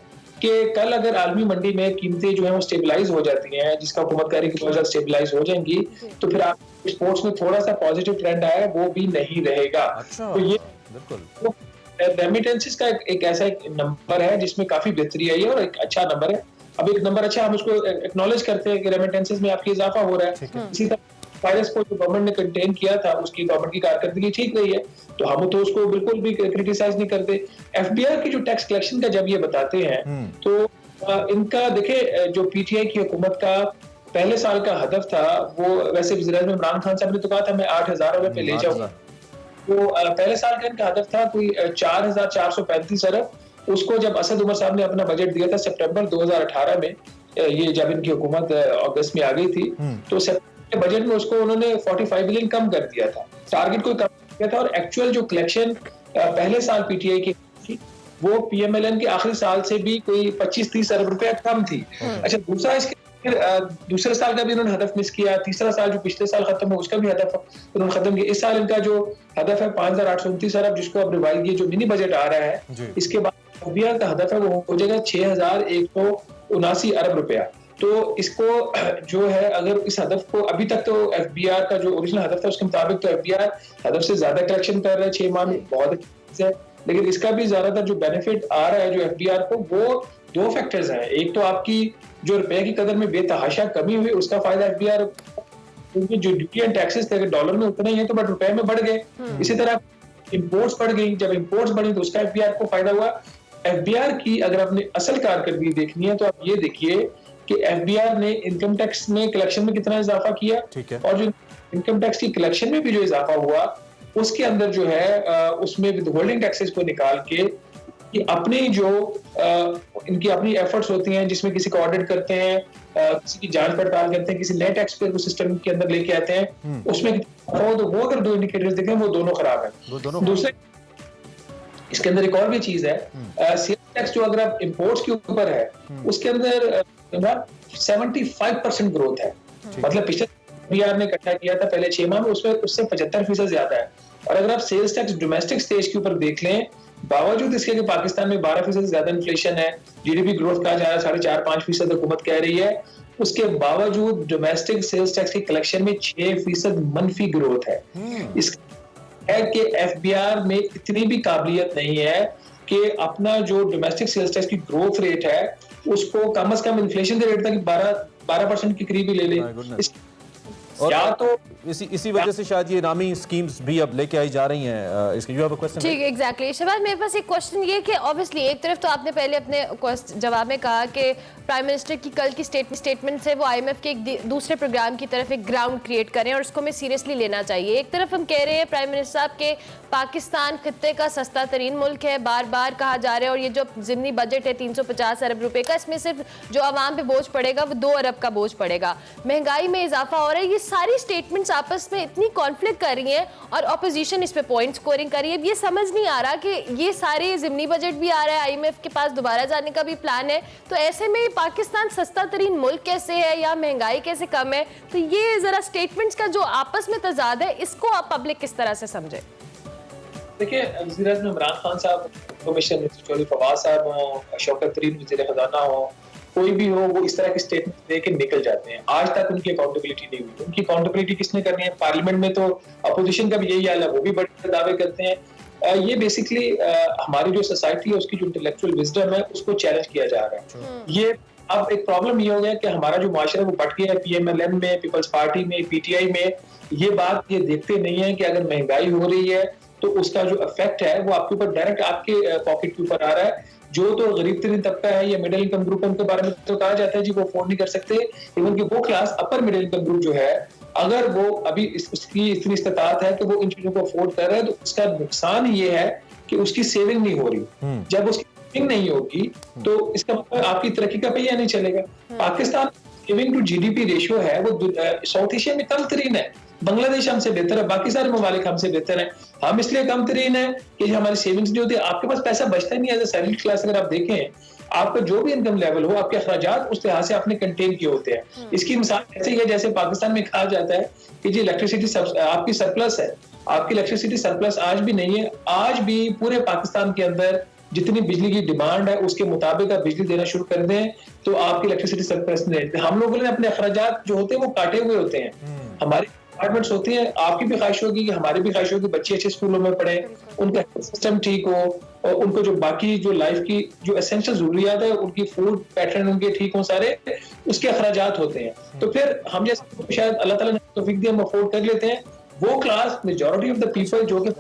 कि कल अगर आलमी मंडी में कीमतें जो है वो स्टेबलाइज हो जाती हैं, जिसका हुकूमत कह रही है कि बहुत ज्यादा स्टेबलाइज हो जाएंगी, तो फिर आप एक्सपोर्ट्स में थोड़ा सा पॉजिटिव ट्रेंड आया वो भी नहीं रहेगा। अच्छा, तो ये बिल्कुल रेमिटेंसेस का एक ऐसा एक नंबर है जिसमें काफी बेहतरी आई है और एक अच्छा नंबर है। अब एक नंबर अच्छा हम उसको एक्नॉलेज करते हैं कि रेमिटेंसेस में आपकी इजाफा हो रहा है। इसी तरह वायरस को जो गवर्नमेंट ने कंटेन किया था उसकी गवर्नमेंट की कारकर्दगी ठीक रही है, तो हम तो उसको बिल्कुल भी क्रिटिसाइज नहीं करते। एफबीआर की जो टैक्स कलेक्शन का जब ये बताते हैं तो इनका देखिए जो पीटीआई की हुकूमत का पहले साल का हदफ था वो वैसे वज़ीर-ए-आज़म इमरान खान साहब ने तो कहा था मैं 8,000 अरब पे ले जाऊंगा, तो पहले साल का इनका हदफ था कोई 4,435 अरब। उसको जब असद उमर साहब ने अपना बजट दिया था सितंबर 2018 में, ये जब इनकी हुकूमत अगस्त में आ गई थी, तो सितंबर के बजट में उसको उन्होंने 45 बिलियन कम कर दिया था, टारगेट को कम किया था। और एक्चुअल जो कलेक्शन पहले साल पीटीआई की थी वो पीएमएलएन के आखिरी साल से भी कोई 25-30 अरब रुपए कम थी। अच्छा, दूसरा इसके फिर दूसरे साल का भी उन्होंने हदफ मिस किया, तीसरा साल जो पिछले साल खत्म हुआ उसका भी हदफ उन्होंने खत्म किया। इस साल इनका जो हदफ है 5,829 अरब, जिसको अब रिवाइज ये जो मिनी बजट आ रहा है इसके बाद एफबीआर का हदफ है वो हो जाएगा 6,179 अरब रुपया। तो इसको जो है अगर इस हदफ को अभी तक तो एफबीआर का जो ओरिजिनल हदफ था उसके मुताबिक तो एफबीआर हदफ से ज्यादा कलेक्शन कर रहा है 6 माह में, बहुत अच्छी है। लेकिन इसका भी ज्यादातर जो बेनिफिट आ रहा है जो एफबीआर को वो दो फैक्टर्स हैं। एक तो आपकी जो रुपए की कदर में बेतहाशा कमी हुई उसका फायदा एफबीआर, क्योंकि जो ड्यूटी एंड टैक्सेस थे डॉलर में उतने ही है तो बट रुपए में बढ़ गए। इसी तरह इंपोर्ट्स बढ़ गई, जब इंपोर्ट्स बढ़ी तो उसका एफबीआर को फायदा हुआ। एफबीआर की अगर आपने असल कारकर्दगी देखनी है तो आप ये देखिए कि एफबीआर ने इनकम टैक्स में कलेक्शन में कितना इजाफा किया, और जो इनकम टैक्स की कलेक्शन में भी जो इजाफा हुआ उसके अंदर जो है उसमें विदहोल्डिंग टैक्सेस को निकाल के कि अपनी जो इनकी अपनी एफर्ट्स होती हैं जिसमें किसी को ऑडिट करते हैं, किसी की जांच पड़ताल करते हैं, किसी नए टैक्स पेयर को सिस्टम के अंदर लेके आते हैं, उसमें तो वो अगर दो इंडिकेटर्स देखें वो दोनों खराब है। दूसरे इसके अंदर एक और भी चीज है, सेल्स टैक्स जो अगर आप इंपोर्ट्स के ऊपर है उसके अंदर 75% ग्रोथ है, मतलब पिछले एफबीआर ने इकट्ठा किया था पहले 6 माह में उसमें उससे 75% ज्यादा है। और अगर आप सेल्स टैक्स डोमेस्टिक स्टेज के ऊपर देख लें, बावजूद इसके कि पाकिस्तान में 12% ज्यादा इन्फ्लेशन है, जीडीपी ग्रोथ कहा जा रहा है 4.5-5% हुकूमत कह रही है, उसके बावजूद डोमेस्टिक सेल्स टैक्स की कलेक्शन में 6% मनफी ग्रोथ है। इस है कि एफबीआर में इतनी भी काबिलियत नहीं है कि अपना जो डोमेस्टिक सेल्स टैक्स की ग्रोथ रेट है उसको कम से कम इन्फ्लेशन के रेट तक 12% के करीब ही ले ले। या तो इसी वजह से शायद ये नामी स्कीम्स भी अब लेके आई जा रही हैं। इसके यू हैव अ क्वेश्चन? ठीक, एग्जैक्टली शहबाज, मेरे पास एक क्वेश्चन ये कि ऑब्वियसली एक तरफ तो आपने पहले अपने जवाब में कहा कि प्राइम मिनिस्टर की कल की स्टेटमेंट से वो आईएमएफ के एक दूसरे प्रोग्राम की तरफ एक ग्राउंड क्रिएट करें और उसको हमें सीरियसली लेना चाहिए। एक तरफ हम कह रहे हैं प्राइम मिनिस्टर साहब के पाकिस्तान खित्ते का सस्ता तरीन मुल्क है, बार बार कहा जा रहा है, और ये जो ज़िमनी बजट है 350 अरब रुपए का, इसमें सिर्फ जो आवाम पे बोझ पड़ेगा वो 2 अरब का बोझ पड़ेगा, महंगाई में इजाफा हो रहा है। ये सारी स्टेटमेंट्स आपस में इतनी कॉन्फ्लिक्ट कर रही हैं और अपोजिशन इस पे पॉइंट स्कोरिंग कर रही है। ये समझ नहीं आ रहा कि ये सारे ज़िमनी बजट भी आ रहा है, आईएमएफ के पास दोबारा जाने का भी प्लान है, तो ऐसे में पाकिस्तान सस्ता तरीन मुल्क कैसे है या महंगाई कैसे कम है? तो ये जरा स्टेटमेंट्स का जो आपस में तजाद है इसको आप पब्लिक किस तरह से समझे? देखिए, वज़ीर-ए-आज़म इमरान खान साहब, कमिश्नर मिनिस्टर चौधरी फवाद साहब हो, शौकत तरीन वज़ीर ख़ज़ाना हो, कोई भी हो, वो इस तरह के स्टेटमेंट दे के निकल जाते हैं। आज तक उनकी अकाउंटेबिलिटी नहीं हुई। उनकी अकाउंटेबिलिटी किसने करनी है? पार्लियामेंट में तो अपोजिशन का भी यही हाल है, वो भी बड़े दावे करते हैं। ये बेसिकली हमारी जो सोसाइटी है उसकी जो इंटेलेक्चुअल विजडम है उसको चैलेंज किया जा रहा है। ये अब एक प्रॉब्लम ये हो गया कि हमारा जो माशरा वो बट गया है पीएमएलएन में, पीपल्स पार्टी में, पीटीआई में। ये बात ये देखते नहीं है कि अगर महंगाई हो रही है तो उसका जो इफेक्ट है वो आपके ऊपर डायरेक्ट आपके पॉकेट के ऊपर आ रहा है। जो तो गरीब तरीन तबका है या मिडिल इनकम ग्रुप, उनके बारे में तो कहा जाता है जी वो अफोर्ड नहीं कर सकते। इवन कि वो class upper middle income group जो है, अगर वो अभी उसकी इतनी इस्तात है कि वो इन चीजों को अफोर्ड कर रहा है, तो उसका नुकसान ये है कि उसकी सेविंग नहीं हो रही। जब उसकी सेविंग नहीं होगी तो इसका मतलब आपकी तरक्की का पहिया नहीं चलेगा। Pakistan saving to GDP ratio है वो साउथ एशिया में कम तरीन है। बांग्लादेश हमसे बेहतर है, बाकी सारे ममालिक हमसे बेहतर हैं। हम इसलिए कम तरीन है कि हमारी सेविंग्स नहीं होती, आपके पास पैसा बचता नहीं है। एज ए सैलरी क्लास अगर आप देखें, आपका जो भी इनकम लेवल हो, आपके अखराजात उस लिहाज से आपने कंटेन किए होते हैं। इसकी मिसाल ऐसे ही है जैसे पाकिस्तान में कहा जाता है कि जी इलेक्ट्रिसिटी आपकी सरप्लस है। आपकी इलेक्ट्रिसिटी सरप्लस आज भी नहीं है। आज भी पूरे पाकिस्तान के अंदर जितनी बिजली की डिमांड है उसके मुताबिक आप बिजली देना शुरू कर दें तो आपकी इलेक्ट्रिसिटी सरप्लस नहीं रहती। हम लोगों ने अपने अखराजात जो होते हैं वो काटे हुए होते हैं। हमारी डिपार्टमेंट्स होती हैं, आपकी भी ख्वाहिश होगी कि हमारी भी ख्वाहिश होगी बच्चे अच्छे स्कूलों में पढ़े, उनका सिस्टम ठीक हो, और उनको जो बाकी जो लाइफ की जो एसेंशियल जरूरियात है, उनकी फूड पैटर्न उनके ठीक हो सारे, उसके अखराजात होते हैं। तो फिर हम जैसे शायद अल्लाह ताला ने तौफीक दी, हम अफोर्ड कर लेते हैं, वो class majority of the people जो कि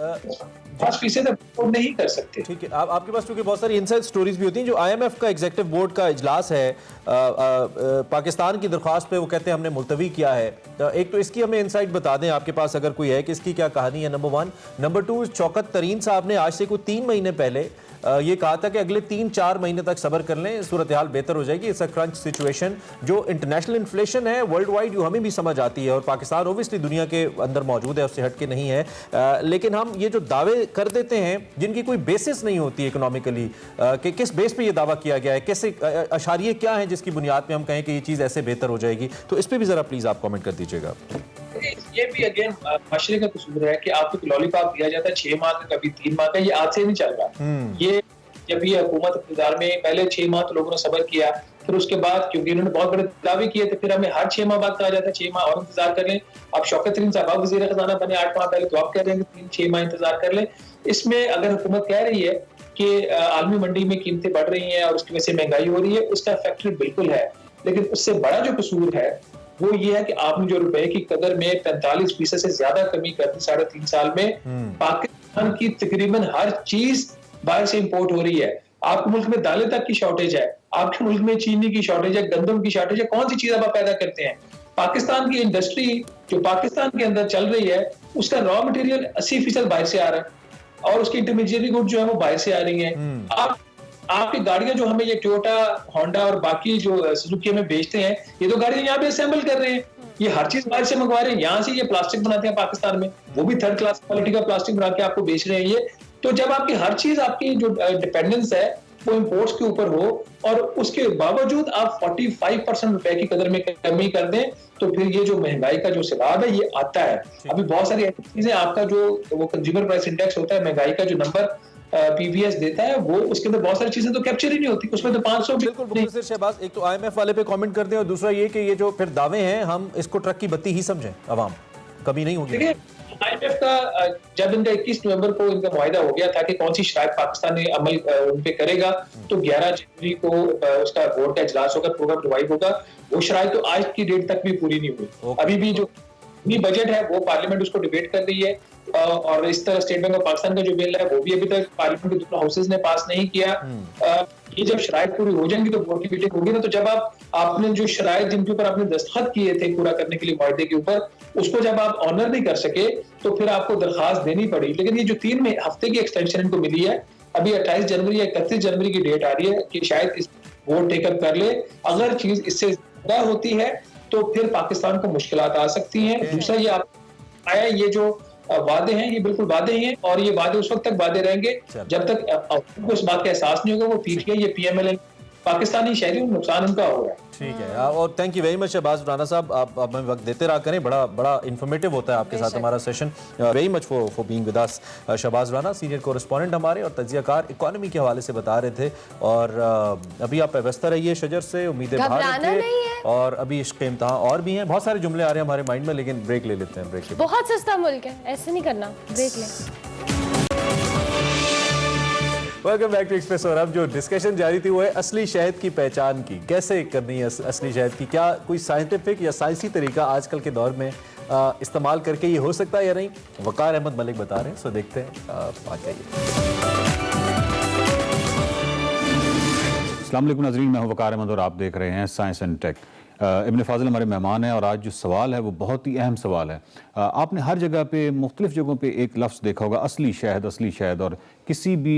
5% अफोर्ड नहीं कर सकते। ठीक है, आपके पास चूंकि बहुत सारी इनसाइड स्टोरीज भी होती हैं। जो IMF का एग्जीक्यूटिव बोर्ड का इजलास है पाकिस्तान की दरख्वास्त पे, वो कहते हैं हमने मुलतवी किया है। एक तो इसकी हमें इनसाइड बता दें आपके पास अगर कोई है कि इसकी क्या कहानी है, नंबर 1। नंबर 2, शौकत तरीन साहब ने आज से कोई 3 महीने पहले ये कहा था कि अगले 3-4 महीने तक सब्र कर लें, सूरत हाल बेहतर हो जाएगी। It's a crunch situation. जो इंटरनेशनल इन्फ्लेशन है वर्ल्ड वाइड, जो हमें भी समझ आती है, और पाकिस्तान ओबियसली दुनिया के अंदर मौजूद है, उससे हट के नहीं है, लेकिन हम ये जो दावे कर देते हैं जिनकी कोई बेसिस नहीं होती इकोनॉमिकली, कि किस बेस पे ये दावा किया गया है, कैसे अशारिये क्या है जिसकी बुनियाद पे हम कहें कि ये चीज़ ऐसे बेहतर हो जाएगी, तो इस पर भी ज़रा प्लीज़ आप कॉमेंट कर दीजिएगा। ये भी अगेन माशरे का कसूर है कि आपको लॉलीपॉप दिया जाता है 6 माह का, कभी 3 माह का, ये आज से नहीं चल रहा। ये जब ये हुकूमत इक़्तिदार में, पहले 6 माह तो लोगों ने सब्र किया, फिर उसके बाद क्योंकि इन्होंने बहुत बड़े दावे किए थे, फिर हमें हर 6 माह बाद कहा जाता है 6 माह और इंतजार कर लें। अब शौकत तरीन साहब वज़ीर ख़ज़ाना बने 8 माह पहले, तो आप कह रहे हैं कि 3-6 माह इंतजार कर लें। इसमें अगर हुकूमत कह रही है कि आलमी मंडी में कीमतें बढ़ रही हैं और उसकी वजह से महंगाई हो रही है, उसका फैक्टर बिल्कुल है, लेकिन उससे बड़ा जो कसूर है वो ये है कि आपने जो रुपए की कदर में 45% से ज्यादा कमी कर दी 3.5 साल में। पाकिस्तान की तकरीबन हर चीज बाहर से इंपोर्ट हो रही है। आपके मुल्क में दालें तक की शॉर्टेज है, आपके मुल्क में चीनी की शॉर्टेज है, गंदम की शॉर्टेज है। कौन सी चीज आप पैदा करते हैं? पाकिस्तान की इंडस्ट्री जो पाकिस्तान के अंदर चल रही है, उसका रॉ मटेरियल 80% बाहर से आ रहा है, और उसकी इंटरमीडिएट गुड जो है वो बाहर से आ रही है। आपकी गाड़ियां जो हमें ये टोयोटा, होंडा और बाकी जो सुजुकी में बेचते हैं, ये तो गाड़ियां यहाँ पे असेंबल कर रहे हैं, ये हर चीज बाहर से मंगवा रहे हैं। यहाँ से ये प्लास्टिक बनाते हैं पाकिस्तान में, वो भी 3rd क्लास क्वालिटी का प्लास्टिक बना के आपको बेच रहे हैं ये। तो जब आपकी हर चीज, आपकी जो डिपेंडेंस है वो इंपोर्ट्स के ऊपर हो, और उसके बावजूद आप 45% रुपए की कदर में कमी कर दें, तो फिर ये जो महंगाई का जो सवाल है ये आता है। अभी बहुत सारी ऐसी चीजें, आपका जो वो कंज्यूमर प्राइस इंडेक्स होता है, महंगाई का जो नंबर PVS देता है, वो उसके अंदर बहुत सारी चीजें तो कैप्चर ही नहीं होती, उसमें तो 500 बिल्कुल। शहबाज, एक तो IMF वाले पे कमेंट करते हैं, और दूसरा ये कि ये जो फिर दावे हैं, हम इसको ट्रक की बत्ती ही समझें, अवाम कभी नहीं होगी। देखिए, IMF का जब इनका 21 नवंबर को इनका मुआहिदा हो गया था कि कौन सी शराइत पाकिस्तान ने अमल उन पे करेगा, तो 11 जनवरी को उसका बोर्ड का इजलास होगा, प्रोग्राम रिवाइव होगा। वो शराइत तो आज की डेट तक भी पूरी नहीं हुई। अभी भी जो बजट है वो पार्लियामेंट उसको डिबेट कर रही है, और इस तरह स्टेट बैंक ऑफ पाकिस्तान का जो बिल है वो भी अभी तक पार्लियामेंट के दोनों हाउसेज ने पास नहीं किया। ये जब शराइत पूरी हो जाएंगी तो बोर्ड की मीटिंग होगी ना, तो जब आपने जो शराइत जिनके ऊपर आपने दस्तखत किए थे पूरा करने के लिए मुआहदे के ऊपर, उसको जब आप ऑनर नहीं कर सके तो फिर आपको दरखास्त देनी पड़ी। लेकिन ये जो 3 हफ्ते की एक्सटेंशन इनको मिली है, अभी 28 जनवरी या 31 जनवरी की डेट आ रही है कि शायद इस बोर्ड टेकअप कर ले। अगर चीज इससे ज्यादा होती है तो फिर पाकिस्तान को मुश्किलात आ सकती हैं। दूसरा ये आप आया, ये जो वादे हैं ये बिल्कुल वादे ही हैं, और ये वादे उस वक्त तक वादे रहेंगे जब तक आपको इस बात का एहसास नहीं होगा वो PTI, ये PML पाकिस्तानी शहरियों को नुकसान उनका हो रहा है। ठीक है, और thank you very much Shahbaz Rana sahab, आप हमें वक्त देते रहा करें, बड़ा इन्फॉर्मेटिव होता है आपके साथ हमारा session. Very much for being with us. Shahbaz Rana senior correspondent हमारे, और तजियाकार इकोनॉमी के हवाले से बता रहे थे, और अभी आप व्यवस्था रहिए शजर से, उम्मीदें बाहर थे, और अभी इश्क इम्तिहान और भी हैं। बहुत सारे जुमले आ रहे हैं हमारे माइंड में, लेकिन ब्रेक ले लेते हैं। ब्रेक बहुत सस्ता मुल्क है, ऐसे नहीं करना, ब्रेक लें। Welcome back to Express. और अब जो डिस्कशन जारी थी वो है असली शहद की पहचान की, कैसे करनी है असली शहद की, क्या कोई साइंटिफिक या साइंसी तरीका आजकल के दौर में इस्तेमाल करके ये हो सकता है या नहीं। वकार अहमद मलिक बता रहे हैं, सो देखते हैं। आ जाइए। अस्सलाम वालेकुम नाज़रीन, मैं हूं वकार अहमद और आप देख रहे हैं साइंस एंड टेक। इब्न फाजिल हमारे मेहमान हैं, और आज जो सवाल है वो बहुत ही अहम सवाल है। आपने हर जगह पे, मुख्तलिफ जगहों पे एक लफ्ज़ देखा होगा, असली शहद, असली शहद। और किसी भी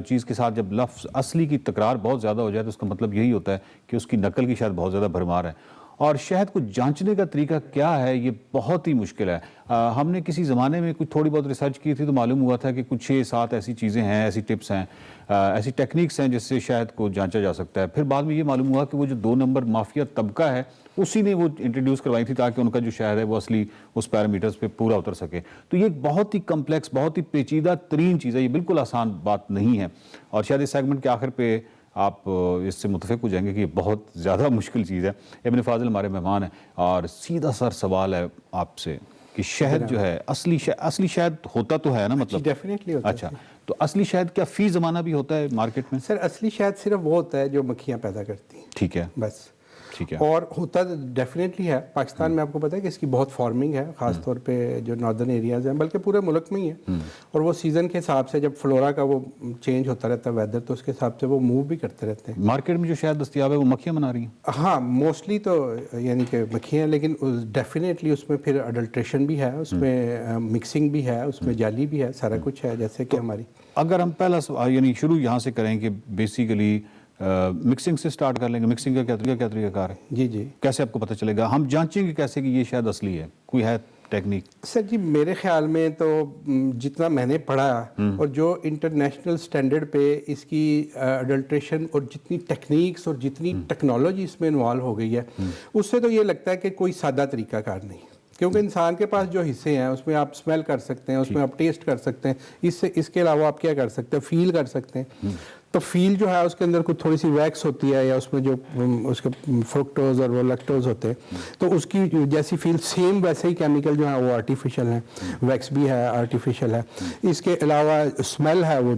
चीज़ के साथ जब लफ्ज़ असली की तकरार बहुत ज़्यादा हो जाए तो उसका मतलब यही होता है कि उसकी नकल की शायद बहुत ज़्यादा भरमार है। और शहद को जांचने का तरीका क्या है, ये बहुत ही मुश्किल है। हमने किसी ज़माने में कुछ थोड़ी बहुत रिसर्च की थी तो मालूम हुआ था कि कुछ 6-7 ऐसी चीज़ें हैं, ऐसी टिप्स हैं, ऐसी टेक्निक्स हैं जिससे शहद को जांचा जा सकता है। फिर बाद में ये मालूम हुआ कि वो जो 2 नंबर माफिया तबका है उसी ने वो इंट्रोड्यूस करवाई थी ताकि उनका जो शहद है वो असली उस पैरामीटर्स पे पूरा उतर सके। तो ये एक बहुत ही कम्प्लेक्स, बहुत ही पेचीदा तरीन चीज़ है, ये बिल्कुल आसान बात नहीं है। और शायद इस सेगमेंट के आखिर पे आप इससे मुतफिक हो जाएंगे कि ये बहुत ज़्यादा मुश्किल चीज़ है। इब्न फाजिल हमारे मेहमान हैं, और सीधा सर सवाल है आपसे कि शहद जो है असली शहद होता तो है ना, मतलब डेफिनेटली होता है। अच्छा, तो असली शहद क्या फी ज़माना भी होता है मार्केट में? सर असली शहद सिर्फ वो होता है जो मक्खियाँ पैदा करती हैं। ठीक है, बस। ठीक है। और होता डेफिनेटली है, पाकिस्तान में आपको पता है कि इसकी बहुत फार्मिंग है, ख़ास तौर पे जो नॉर्दर्न एरियाज़ हैं, बल्कि पूरे मुल्क में ही है। और वो सीज़न के हिसाब से जब फ्लोरा का वो चेंज होता रहता है वेदर, तो उसके हिसाब से वो मूव भी करते रहते हैं। मार्केट में जो शहद दस्तियाब है वो मक्खियाँ बना रही हैं? हाँ, मोस्टली तो यानी कि मक्खियाँ, लेकिन डेफिनेटली उसमें फिर अडल्ट्रेशन भी है, उसमें मिक्सिंग भी है, उसमें जाली भी है, सारा कुछ है। जैसे कि हमारी, अगर हम पहला यानी शुरू यहाँ से करें कि बेसिकली मिक्सिंग से स्टार्ट कर लेंगे, मिक्सिंग का क्या तरीकाकार है? जी जी, कैसे आपको पता चलेगा, हम जांचेंगे कैसे कि ये शायद असली है? कोई है टेक्निक? सर जी मेरे ख्याल में तो जितना मैंने पढ़ा और जो इंटरनेशनल स्टैंडर्ड पे इसकी अडल्ट्रेशन और जितनी टेक्निक्स और जितनी टेक्नोलॉजी इसमें इन्वॉल्व हो गई है, उससे तो ये लगता है कि कोई सादा तरीकाकार नहीं, क्योंकि इंसान के पास जो हिस्से हैं उसमें आप स्मेल कर सकते हैं, उसमें आप टेस्ट कर सकते हैं, इसके अलावा आप क्या कर सकते हैं, फील कर सकते हैं। तो फील जो है उसके अंदर कुछ थोड़ी सी वैक्स होती है, या उसमें जो उसके फ्रुक्टोज और वो लैक्टोज होते हैं, तो उसकी जैसी फील सेम वैसे ही केमिकल जो है वो आर्टिफिशियल है, वैक्स भी है, आर्टिफिशियल है। इसके अलावा स्मेल है वो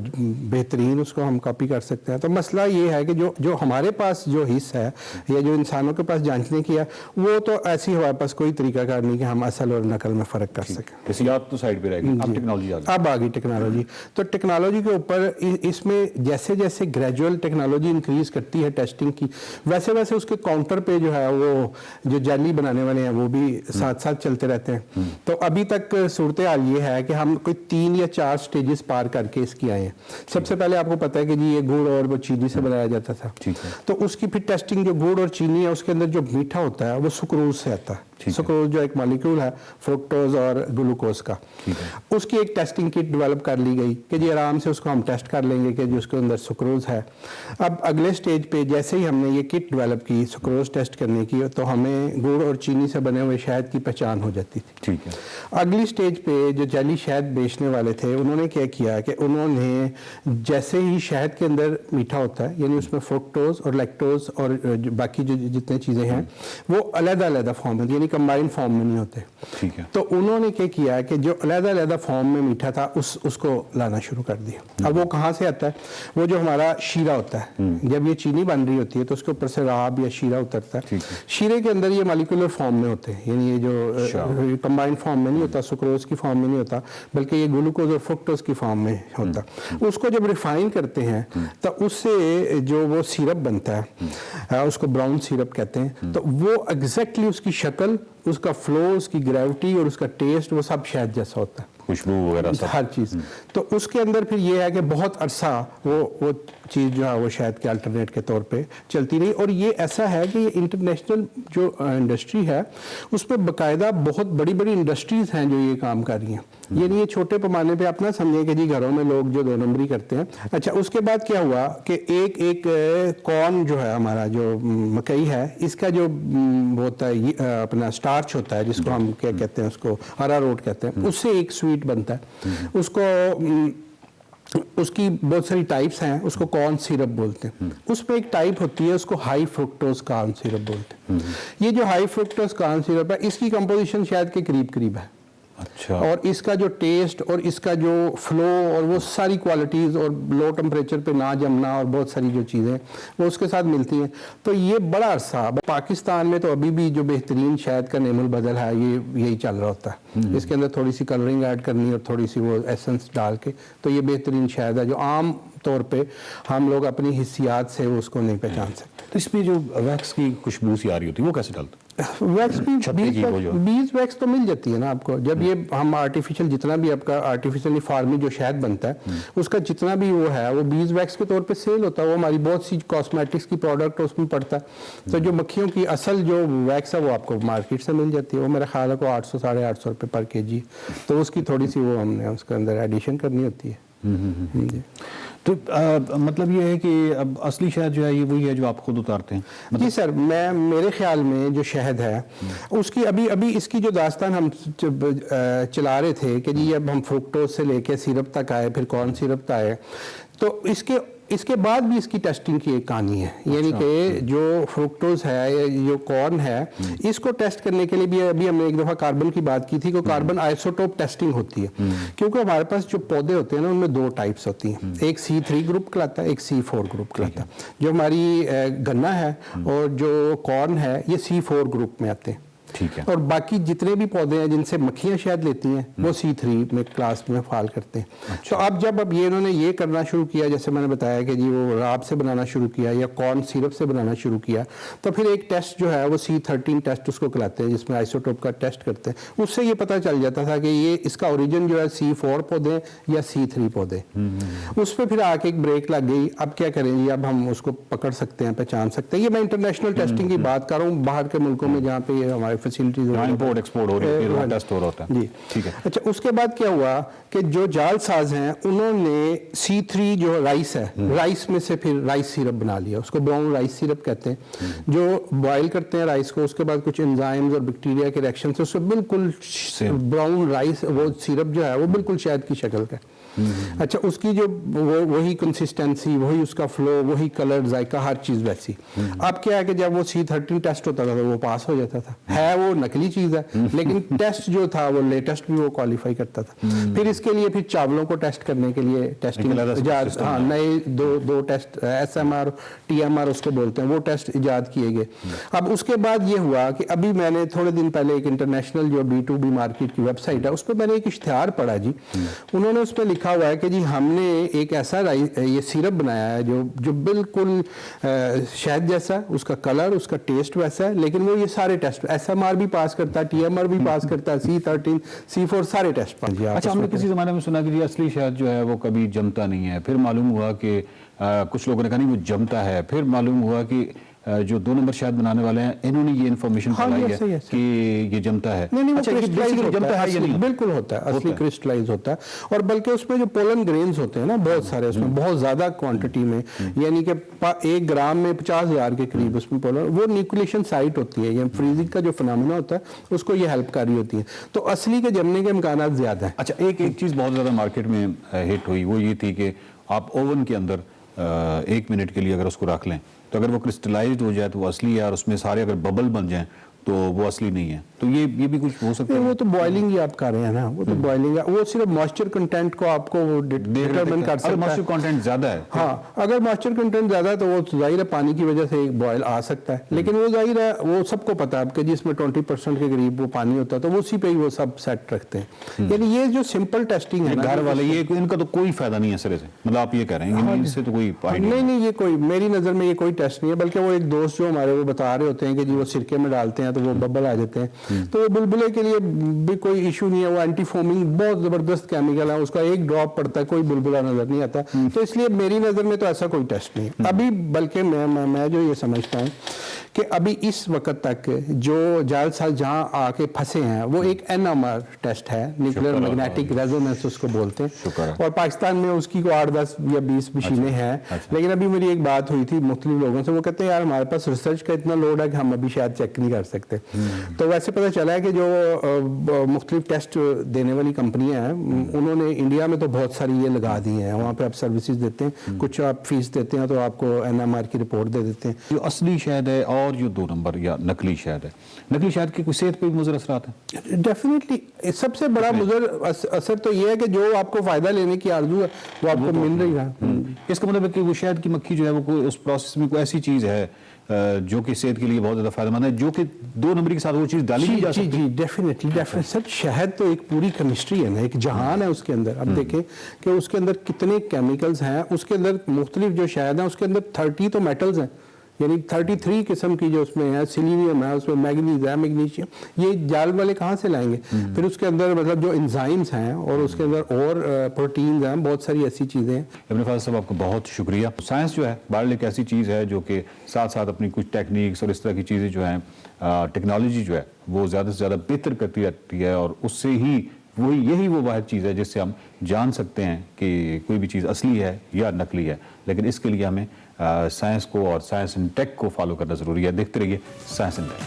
बेहतरीन, उसको हम कॉपी कर सकते हैं। तो मसला ये है कि जो हमारे पास जो हिस्सा है या जो इंसानों के पास जांचने की है, वो तो ऐसी हमारे पास कोई तरीकाकार नहीं कि हम असल और नकल में फ़र्क कर सकें। तो साइड पे रहेगी, अब टेक्नोलॉजी अब आ गई टेक्नोलॉजी। तो टेक्नोलॉजी के ऊपर इसमें जैसे जैसे ग्रेजुअल टेक्नोलॉजी इंक्रीज करती है टेस्टिंग की, वैसे वैसे उसके काउंटर पे जो है वो जो जेली बनाने वाले हैं वो भी साथ साथ चलते रहते हैं। तो अभी तक सूरत हाल ये है कि हम कोई 3 या 4 स्टेजेस पार करके इसकी आए हैं। सबसे पहले आपको पता है कि जी ये गुड़ और वो चीनी से बनाया जाता था, तो उसकी फिर टेस्टिंग, जो गुड़ और चीनी है उसके अंदर जो मीठा होता है वो सुक्रोज से आता है। सुक्रोज जो एक मॉलिक्यूल है फ्रुक्टोज और ग्लूकोज का, उसकी एक टेस्टिंग किट डेवलप कर ली गई कि जी आराम से उसको हम टेस्ट कर लेंगे कि जो उसके अंदर सुक्रोज है। अब अगले स्टेज पे जैसे ही हमने ये किट डेवलप की सुक्रोज टेस्ट करने की, तो हमें गुड़ और चीनी से बने हुए शहद की पहचान हो जाती थी। ठीक है। अगली स्टेज पे जो जेली शहद बेचने वाले थे, उन्होंने क्या किया कि उन्होंने जैसे ही शहद के अंदर मीठा होता है, यानी उसमें फ्रुक्टोज और लैक्टोज और बाकी जो जितने चीज़ें हैं वो अलग-अलग फॉर्म में, यानी कंबाइंड फॉर्म में नहीं होते। ठीक है। तो उन्होंने क्या किया कि जो अलग-अलग फॉर्म में मीठा था उसको लाना शुरू कर दिया। अब वो कहाँ से आता है? वो जो हमारा शीरा होता है, जब ये चीनी बन रही होती है तो उसके ऊपर से राब या शीरा उतरता है। शीरे के अंदर ये मॉलिक्यूलर फॉर्म में होते हैं, यानी ये जो कंबाइंड फॉर्म में नहीं होता, सुक्रोज की फॉर्म में नहीं होता, बल्कि ये ग्लूकोज और फ्रुक्टोज की फॉर्म में होता। उसको जब रिफाइन करते हैं तो उससे जो वो सिरप बनता है, उसको ब्राउन सिरप कहते हैं। तो वो एग्जैक्टली उसकी शक्ल, उसका फ्लो, उसकी ग्रेविटी और उसका टेस्ट वो सब शहद जैसा होता है, खुशबू वगैरह सब, हर चीज़। तो उसके अंदर फिर ये है कि बहुत अरसा वो चीज़ जो है वो शहद के अल्टरनेट के तौर पे चलती रही। और ये ऐसा है कि ये इंटरनेशनल जो इंडस्ट्री है उस पर बाकायदा बहुत बड़ी बड़ी इंडस्ट्रीज़ हैं जो ये काम कर रही हैं। यानी ये छोटे पैमाने पे आप ना समझें कि जी घरों में लोग जो 2 नंबरी करते हैं। अच्छा, उसके बाद क्या हुआ कि एक कॉर्न जो है हमारा, जो मकई है, इसका जो होता है अपना स्टार्च होता है, जिसको हम क्या कहते हैं, उसको अरारोट कहते हैं, उससे एक स्वीट बनता है। उसकी बहुत सारी टाइप्स हैं, उसको कॉर्न सिरप बोलते हैं। उसमें एक टाइप होती है उसको हाई फ्रुक्टोज कॉर्न सिरप बोलते हैं। ये जो हाई फ्रुक्टोज कॉर्न सिरप है, इसकी कंपोजिशन शायद के करीब करीब है। अच्छा। और इसका जो टेस्ट और इसका जो फ्लो और वो सारी क्वालिटीज़ और लो टेम्परेचर पे ना जमना और बहुत सारी जो चीज़ें वो उसके साथ मिलती हैं। तो ये बड़ा अरसा पाकिस्तान में तो अभी भी जो बेहतरीन शहद का नेमुल बदल है ये यही चल रहा होता है। इसके अंदर थोड़ी सी कलरिंग ऐड करनी और थोड़ी सी वो एसेंस डाल के, तो ये बेहतरीन शहद है जो आम तौर पे हम लोग अपनी हिस्सियात से उसको नहीं पहचान सकते। तो इसमें जो वैक्स की खुशबू सी आ रही होती है वो कैसे डालते? वैक्स भी बीज वैक्स तो मिल जाती है ना आपको। जब ये हम आर्टिफिशियल, जितना भी आपका आर्टिफिशियली फार्मिंग जो शहद बनता है उसका जितना भी वो है वो बीज वैक्स के तौर पे सेल होता है। वो हमारी बहुत सी कॉस्मेटिक्स की प्रोडक्ट उसमें पड़ता है। तो जो मक्खियों की असल जो वैक्स है वो आपको मार्केट से मिल जाती है। वो मेरा ख्याल है को 800 साढ़े 800 रुपये पर केजी। तो उसकी थोड़ी सी वो हमने उसके अंदर एडिशन करनी होती है। तो मतलब ये है कि अब असली शहद जो है ये वही है जो आप खुद उतारते हैं? मतलब जी सर, मेरे ख्याल में जो शहद है उसकी अभी इसकी जो दास्तान हम चला रहे थे कि जी अब हम फ्रुक्टोज से लेके सिरप तक आए, फिर कॉर्न सिरप तक आए, तो इसके इसके बाद भी इसकी टेस्टिंग की एक कहानी है, यानी कि जो फ्रुक्टोज है, जो कॉर्न है, इसको टेस्ट करने के लिए भी अभी हमने एक दफ़ा कार्बन की बात की थी कि कार्बन आइसोटोप टेस्टिंग होती है, क्योंकि हमारे पास जो पौधे होते हैं ना उनमें दो टाइप्स होती हैं, एक C3 ग्रुप कहलाता है, एक C4 ग्रुप कहलाता है। जो हमारी गन्ना है और जो कॉर्न है ये C4 ग्रुप में आते हैं, ठीक है। और बाकी जितने भी पौधे हैं जिनसे मक्खियां शहद लेती हैं वो C3 में क्लास में फाल करते हैं। तो अब ये इन्होंने ये करना शुरू किया, जैसे मैंने बताया कि जी वो राब से बनाना शुरू किया या कॉर्न सिरप से बनाना शुरू किया, तो फिर एक टेस्ट जो है वो C13 टेस्ट उसको कहलाते हैं, जिसमें आइसोटोप का टेस्ट करते हैं। उससे ये पता चल जाता था कि ये इसका ओरिजिन जो है C4 पौधे या C3 पौधे। उस पर फिर आके एक ब्रेक लग गई। अब क्या करें जी, अब हम उसको पकड़ सकते हैं, पहचान सकते हैं। ये मैं इंटरनेशनल टेस्टिंग की बात कर रहा हूँ, बाहर के मुल्कों में जहाँ पे ये हमारे फैसिलिटीज इंपोर्ट एक्सपोर्ट हो रही है, टेस्ट हो रहा है जी, ठीक है। अच्छा, उसके बाद क्या हुआ कि जो जालसाज हैं उन्होंने C3 जो राइस है, राइस में से फिर राइस सिरप बना लिया, उसको ब्राउन राइस सिरप कहते हैं। जो बॉयल करते हैं राइस को, उसके बाद कुछ एंजाइम्स और बैक्टीरिया के रिएक्शन से उसको बिल्कुल ब्राउन राइस वो सिरप जो है वो बिल्कुल शहद की शक्ल का। अच्छा, उसकी जो वही कंसिस्टेंसी, वही उसका फ्लो, वही कलर, जायका, हर चीज वैसी। अब क्या है कि जब वो C13 टेस्ट होता था तो वो पास हो जाता था। है वो नकली चीज है, लेकिन टेस्ट जो था वो लेटेस्ट भी वो क्वालिफाई करता था। फिर इसके लिए फिर चावलों को टेस्ट करने के लिए टेस्टिंग नए दो टेस्ट SMR TMR उसको बोलते हैं, वो टेस्ट इजाद किए गए। अब उसके बाद ये हुआ कि अभी मैंने थोड़े दिन पहले एक इंटरनेशनल जो B2B मार्केट की वेबसाइट है उस पर मैंने एक इश्तिहार पढ़ा जी। उन्होंने उस पर लिखा हुआ है कि जी हमने एक ऐसा ये सिरप बनाया है जो बिल्कुल शहद जैसा है, उसका कलर, उसका टेस्ट वैसा है, लेकिन वो ये सारे टेस्ट SMR भी पास करता है, TMR भी पास करता है, C13 C4 सारे टेस्ट पास। अच्छा, हमने किसी ज़माने में सुना कि जी असली शहद जो है वो कभी जमता नहीं है, फिर मालूम हुआ कि कुछ लोगों ने कहा नहीं वो जमता है, फिर मालूम हुआ कि जो 2 नंबर शहद बनाने वाले हैं इन्होंने ये इन्फॉर्मेशन फैलाई है कि ये जमता है। नहीं, अच्छा, ये बेसिकली जमता है या नहीं? बिल्कुल होता है, असली क्रिस्टलाइज होता है। और बल्कि उसमें जो पोलन ग्रेन्स होते हैं ना बहुत सारे, उसमें बहुत ज्यादा क्वांटिटी में, यानी कि 1 ग्राम में 50,000 के करीब उसमें पोलन, वो न्यूक्लिएशन साइट होती है, ये फ्रीजिंग का जो फिनोमेना होता है उसको ये हेल्प कर रही होती है, तो असली के जमने के इम्कानात ज्यादा है। अच्छा, एक चीज बहुत ज्यादा मार्केट में हिट हुई, वो ये थी कि आप ओवन के अंदर 1 मिनट के लिए अगर उसको रख लें तो अगर वो क्रिस्टलाइज्ड हो जाए तो वो असली है, और उसमें सारे अगर बबल बन जाएं तो वो असली नहीं है। तो ये भी कुछ हो सकता है? वो तो बॉइलिंग ही आप कर रहे हैं ना, वो तो बॉइलिंग है, वो सिर्फ मॉइस्चर कंटेंट को आपको डिटरमिन कर सकता है। मॉइस्चर कंटेंट ज्यादा है, हाँ, अगर मॉइस्चर कंटेंट ज्यादा है तो वो जाहिर है पानी की वजह से एक बॉयल आ सकता है, लेकिन वो जाहिर है वो सबको पता है आपके जिसमें 20% के करीब वो पानी होता है, तो वो उसी पे ही वो सब सेट रखते हैं। यानी ये जो सिंपल टेस्टिंग है घर वाले, ये इनका तो कोई फायदा नहीं है सिरे से, मतलब आप ये कह रहे हैं इससे तो कोई नहीं, ये कोई मेरी नजर में ये कोई टेस्ट नहीं है, बल्कि वो एक दोस्त जो हमारे वो बता रहे होते हैं कि जी वो सिरके में डालते हैं तो वो बबल आ जाते हैं, तो वो बुलबुले के लिए भी कोई इशू नहीं है। वो एंटी फोमिंग बहुत जबरदस्त केमिकल है, उसका एक ड्रॉप पड़ता है कोई बुलबुला नजर नहीं आता, तो इसलिए मेरी नजर में तो ऐसा कोई टेस्ट नहीं है अभी। बल्कि मैं जो ये समझता हूँ कि अभी इस वक्त तक जो जालसाज जहाँ आके फंसे हैं वो एक NMR टेस्ट है, न्यूक्लियर मैग्नेटिक रेजोनेंस उसको बोलते हैं, और पाकिस्तान में उसकी को 8, 10 या 20 मशीनें हैं। लेकिन अभी मेरी एक बात हुई थी मुख्तलिफ लोगों से, वो कहते हैं यार हमारे पास रिसर्च का इतना लोड है कि हम अभी शायद चेक नहीं कर सकते। तो वैसे पता चला है कि जो मुख्तलिफ टेस्ट देने वाली कंपनियां हैं उन्होंने इंडिया में तो बहुत सारी ये लगा दी हैं, वहाँ पे आप सर्विसेज देते हैं, कुछ आप फीस देते हैं तो आपको NMR की रिपोर्ट दे देते हैं। जो असली शहद है और जो 2 नंबर या नकली शहद है, नकली शहद की कोई सेहत पे भी मुज़र असरात है? डेफिनेटली सबसे बड़ा मुज़र असर तो ये है कि जो आपको फायदा लेने की आरज़ू है वो आपको मिल रही है। इसका मतलब है कि वो शहद की मक्खी जो है वो कोई उस प्रोसेस में कोई ऐसी चीज है जो कि सेहत के लिए बहुत ज्यादा फायदेमंद है, जो कि 2 नंबर के साथ वो चीज डाली नहीं जा सकती। जी, डेफिनेटली सर, शहद तो एक पूरी केमिस्ट्री है ना, एक जहान है उसके अंदर। अब देखें कि उसके अंदर कितने केमिकल्स हैं, उसके अंदर मुख्तलिफ जो शहद है उसके अंदर 30 तो मेटल्स हैं, यानी 33 किस्म की जो उसमें है, सिलीनियम है, उसमें मैग्नीज है, मैग्नीशियम, ये जाल वाले कहाँ से लाएंगे? फिर उसके अंदर मतलब जो एंजाइम्स हैं और उसके अंदर और प्रोटीन्स हैं, बहुत सारी ऐसी चीज़ें हैं। इब्न फाज़ल साहब आपको बहुत शुक्रिया। साइंस जो है बाहर एक ऐसी चीज़ है जो कि साथ साथ अपनी कुछ टेक्निक्स और इस तरह की चीज़ें जो हैं, टेक्नोलॉजी जो है वो ज़्यादा से ज़्यादा बेहतर करती रहती है, और उससे ही यही वो वाहिद चीज़ है जिससे हम जान सकते हैं कि कोई भी चीज़ असली है या नकली है। लेकिन इसके लिए हमें साइंस को और साइंस एंड टेक को फॉलो करना ज़रूरी है। देखते रहिए साइंस एंड टेक।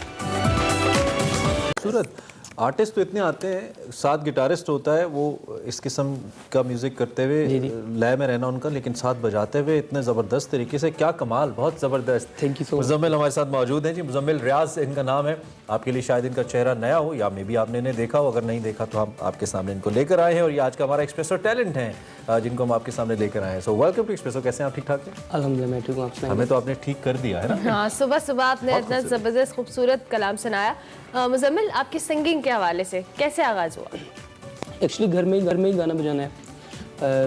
सूरत, आर्टिस्ट तो इतने आते हैं, साथ गिटारिस्ट होता है, वो इस किस्म का म्यूज़िक करते हुए लय में रहना उनका, लेकिन साथ बजाते हुए इतने ज़बरदस्त तरीके से, क्या कमाल, बहुत ज़बरदस्त। Thank you so much. Muzammil हमारे साथ मौजूद हैं जी, मुजम्मिल रियाज इनका नाम है। आपके लिए शायद इनका चेहरा नया हो या मे भी आपने इन्हें देखा हो, अगर नहीं देखा तो हम आपके सामने इनको लेकर आए हैं और ये आज का हमारा एक्सप्रेसो टैलेंट हैं जिनको हम आपके सामने लेकर आए हैं। So welcome to Expresso. कैसे हैं आप? ठीक ठाक हैं? अल्हम्दुलिल्लाह मैं ठीक हूँ। आप हमें तो आपने ठीक कर दिया है ना। हाँ, सुबह सुबह आपने इतना ज़बरदस्त खूबसूरत कलाम सुनाया। मुजम्मिल, आपकी सिंगिंग के हवाले से कैसे आगाज़ हुआ? एक्चुअली घर में ही गाना बजाना है।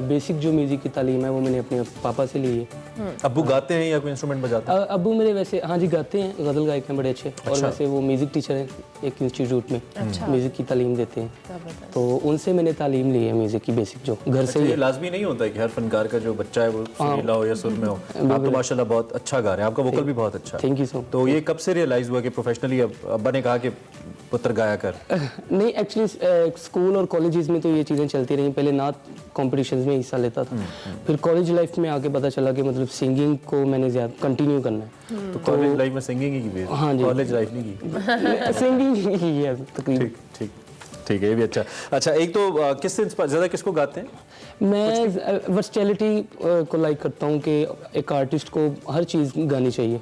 बेसिक जो म्यूज़िक की तालीम है वो मैंने अपने पापा से ली है। अब्बू गाते हैं या कोई इंस्ट्रूमेंट बजाते हैं? अब्बू मेरे वैसे हाँ जी गाते हैं, गज़ल गायक हैं बड़े अच्छे। और वैसे वो म्यूज़िक टीचर हैं एक इंस्टीट्यूट में, म्यूज़िक की तालीम देते हैं। तो उनसे मैंने तालीम ली है म्यूज़िक की बेसिक, जो घर से ही। ये लाजमी नहीं होता कि हर फनकार का जो बच्चा है वो सुरीला हो या सुर में हो। आप तो माशाल्लाह बहुत अच्छा गा रहे हैं, आपका वोकल भी बहुत अच्छा है। Thank you so much. तो ये कब से रियलाइज़ हुआ कि प्रोफेशनली अब्बा ने कहा कि पुत्र गाया कर? नहीं, एक्चुअली स्कूल और कॉलेजेस में तो ये चीज़ें चलती रही। पहले नात कॉम्पिटिशन्स में हिस्सा लेता था, फिर कॉलेज लाइफ में आके पता चला कि मतलब सिंगिंग को मैंने ज़्यादा कंटिन्यू करना है। तो कॉलेज लाइफ में सिंगिंग ही की? हाँ जी, कॉलेज लाइफ नहीं की? सिंगिंग ही की है तकरीबन। ठीक ठीक है, ये भी अच्छा। एक तो किससे ज़्यादा किसको गाते हैं? मैं वर्सटैलिटी को लाइक करता हूँ कि एक आर्टिस्ट को हर चीज़ गानी चाहिए।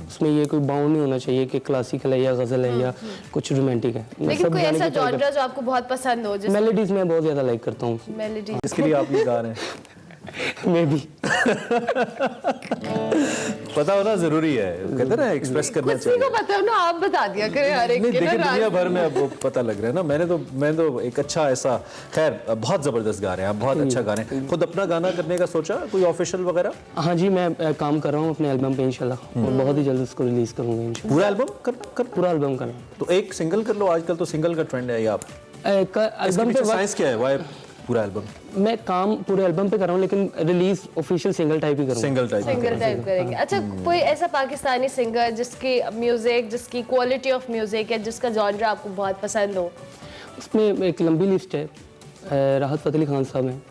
उसमें ये कोई बाउंड नहीं होना चाहिए कि क्लासिकल है या गज़ल है या कुछ रोमांटिक है। लेकिन कोई ऐसा जॉनरा जो आपको बहुत पसंद हो? मेलोडीज में बहुत ज़्यादा लाइक करता हूँ। मेलोडी इसके लिए आप नहीं गा रहे हैं? मैं भी पता होना जरूरी है, कहते ना एक्सप्रेस करना चाहिए। को पता हो ना, आप बता दिया करें हर एक के। देखिए दुनिया भर में अब वो पता लग रहा है ना। मैं तो एक अच्छा ऐसा, खैर बहुत ज़बरदस्त गा रहे हैं आप, बहुत अच्छा गा रहे हैं। खुद अपना गाना करने का सोचा कोई ऑफिशियल वगैरह? हाँ जी, मैं काम कर रहा हूँ अपने एल्बम पे इंशाल्लाह, और बहुत ही जल्द उसको रिलीज करूँगा इंशाल्लाह। पूरा एल्बम करना? पूरा एल्बम करना। तो एक सिंगल कर लो, आजकल तो सिंगल का ट्रेंड है। या आप एल्बम पे साइंस क्या है? वाई पूरा एल्बम? मैं काम पूरे एल्बम पे कर रहा हूँ, लेकिन रिलीज ऑफिशियल सिंगल टाइप ही करूँगा। सिंगल टाइप करेंगे। अच्छा, कोई ऐसा पाकिस्तानी सिंगर जिसकी म्यूजिक, जिसकी क्वालिटी ऑफ म्यूजिक है, जिसका जॉनरा आपको बहुत पसंद हो? उसमें एक लंबी लिस्ट है। राहत फ़तेह अली खान साहब हैं,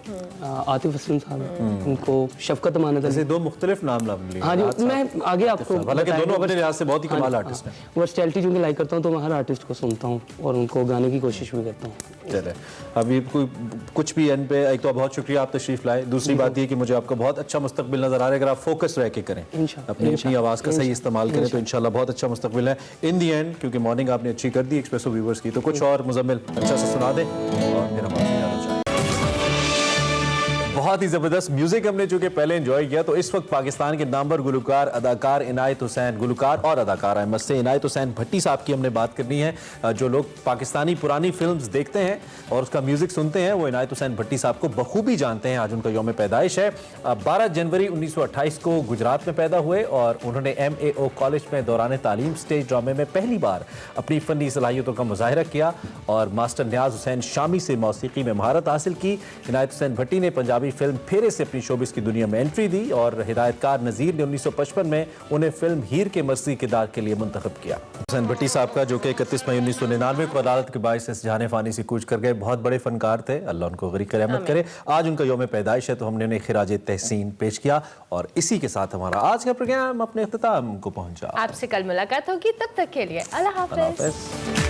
आतिफ असलम साहब हैं, उनको शफकत अमानत। ऐसे दो मुख्तलिफ नाम लिए। हाँ जी, मैं आगे आपको, हालांकि दोनों अपने लिहाज से बहुत ही कमाल आर्टिस्ट हैं। वर्सटैलिटी जो मैं लाइक करता हूँ तो मैं हर आर्टिस्ट को सुनता हूँ और उनको गाने की कोशिश भी करता हूँ। चले, अभी कुछ भी एंड पे, एक तो बहुत शुक्रिया आप तशरीफ लाए। दूसरी बात ये कि मुझे आपका बहुत अच्छा मुस्तकबिल नजर आ रहा है अगर आप फोकस रह के करें, अपनी आवाज़ का सही इस्तेमाल करें तो इंशाल्लाह बहुत अच्छा मुस्तकबिल है इन दी एंड। क्योंकि मॉर्निंग आपने अच्छी कर दी एक्सप्रेसो व्यूवर्स की, तो कुछ और मुजम्मिल अच्छा से सुना दें और फिर हम आपसे जाना चाहें। बहुत ही ज़बरदस्त म्यूज़िक हमने चूँकि पहले एंजॉय किया, तो इस वक्त पाकिस्तान के नामवर गुलकार अदाकार इनायत हुसैन, गुलकार और अदाकार अहमद से इनायत हुसैन भट्टी साहब की हमने बात करनी है। जो लोग पाकिस्तानी पुरानी फिल्म्स देखते हैं और उसका म्यूज़िक सुनते हैं वो इनायत हुसैन भट्टी साहब को बखूबी जानते हैं। आज उनका यौम पैदाइश है। 12 जनवरी 1928 को गुजरात में पैदा हुए और उन्होंने MAO कॉलेज में दौरान तालीम स्टेज ड्रामे में पहली बार अपनी फ़नी सलाहियतों का मुजाहिरा किया और मास्टर न्याज हुसैन शामी से मौसीकी में महारत हासिल की। इनायत हुसैन भट्टी ने पंजाबी फिल्म फेरे से अपनी शोबिस की दुनिया में एंट्री दी और हिदायतकार नज़ीर ने 1955 में उन्हें फिल्म हीर के मर्सी किरदार के लिए मुंतखब किया। हुसैन भट्टी साहब का जो कि 31 मई 1999 को अदालत के बाइस से जहाने फानी से कूच कर गए, बहुत बड़े फनकार थे, अल्लाह उनको गरीक रहमत करे। आज उनका यौम पैदाइश है तो हमने उन्हें खिराज तहसीन पेश किया और इसी के साथ हमारा आज का प्रोग्राम अपने इख्तिताम को पहुंचा। आपसे कल मुलाकात होगी, तब तक के लिए अल्लाह हाफ़िज़।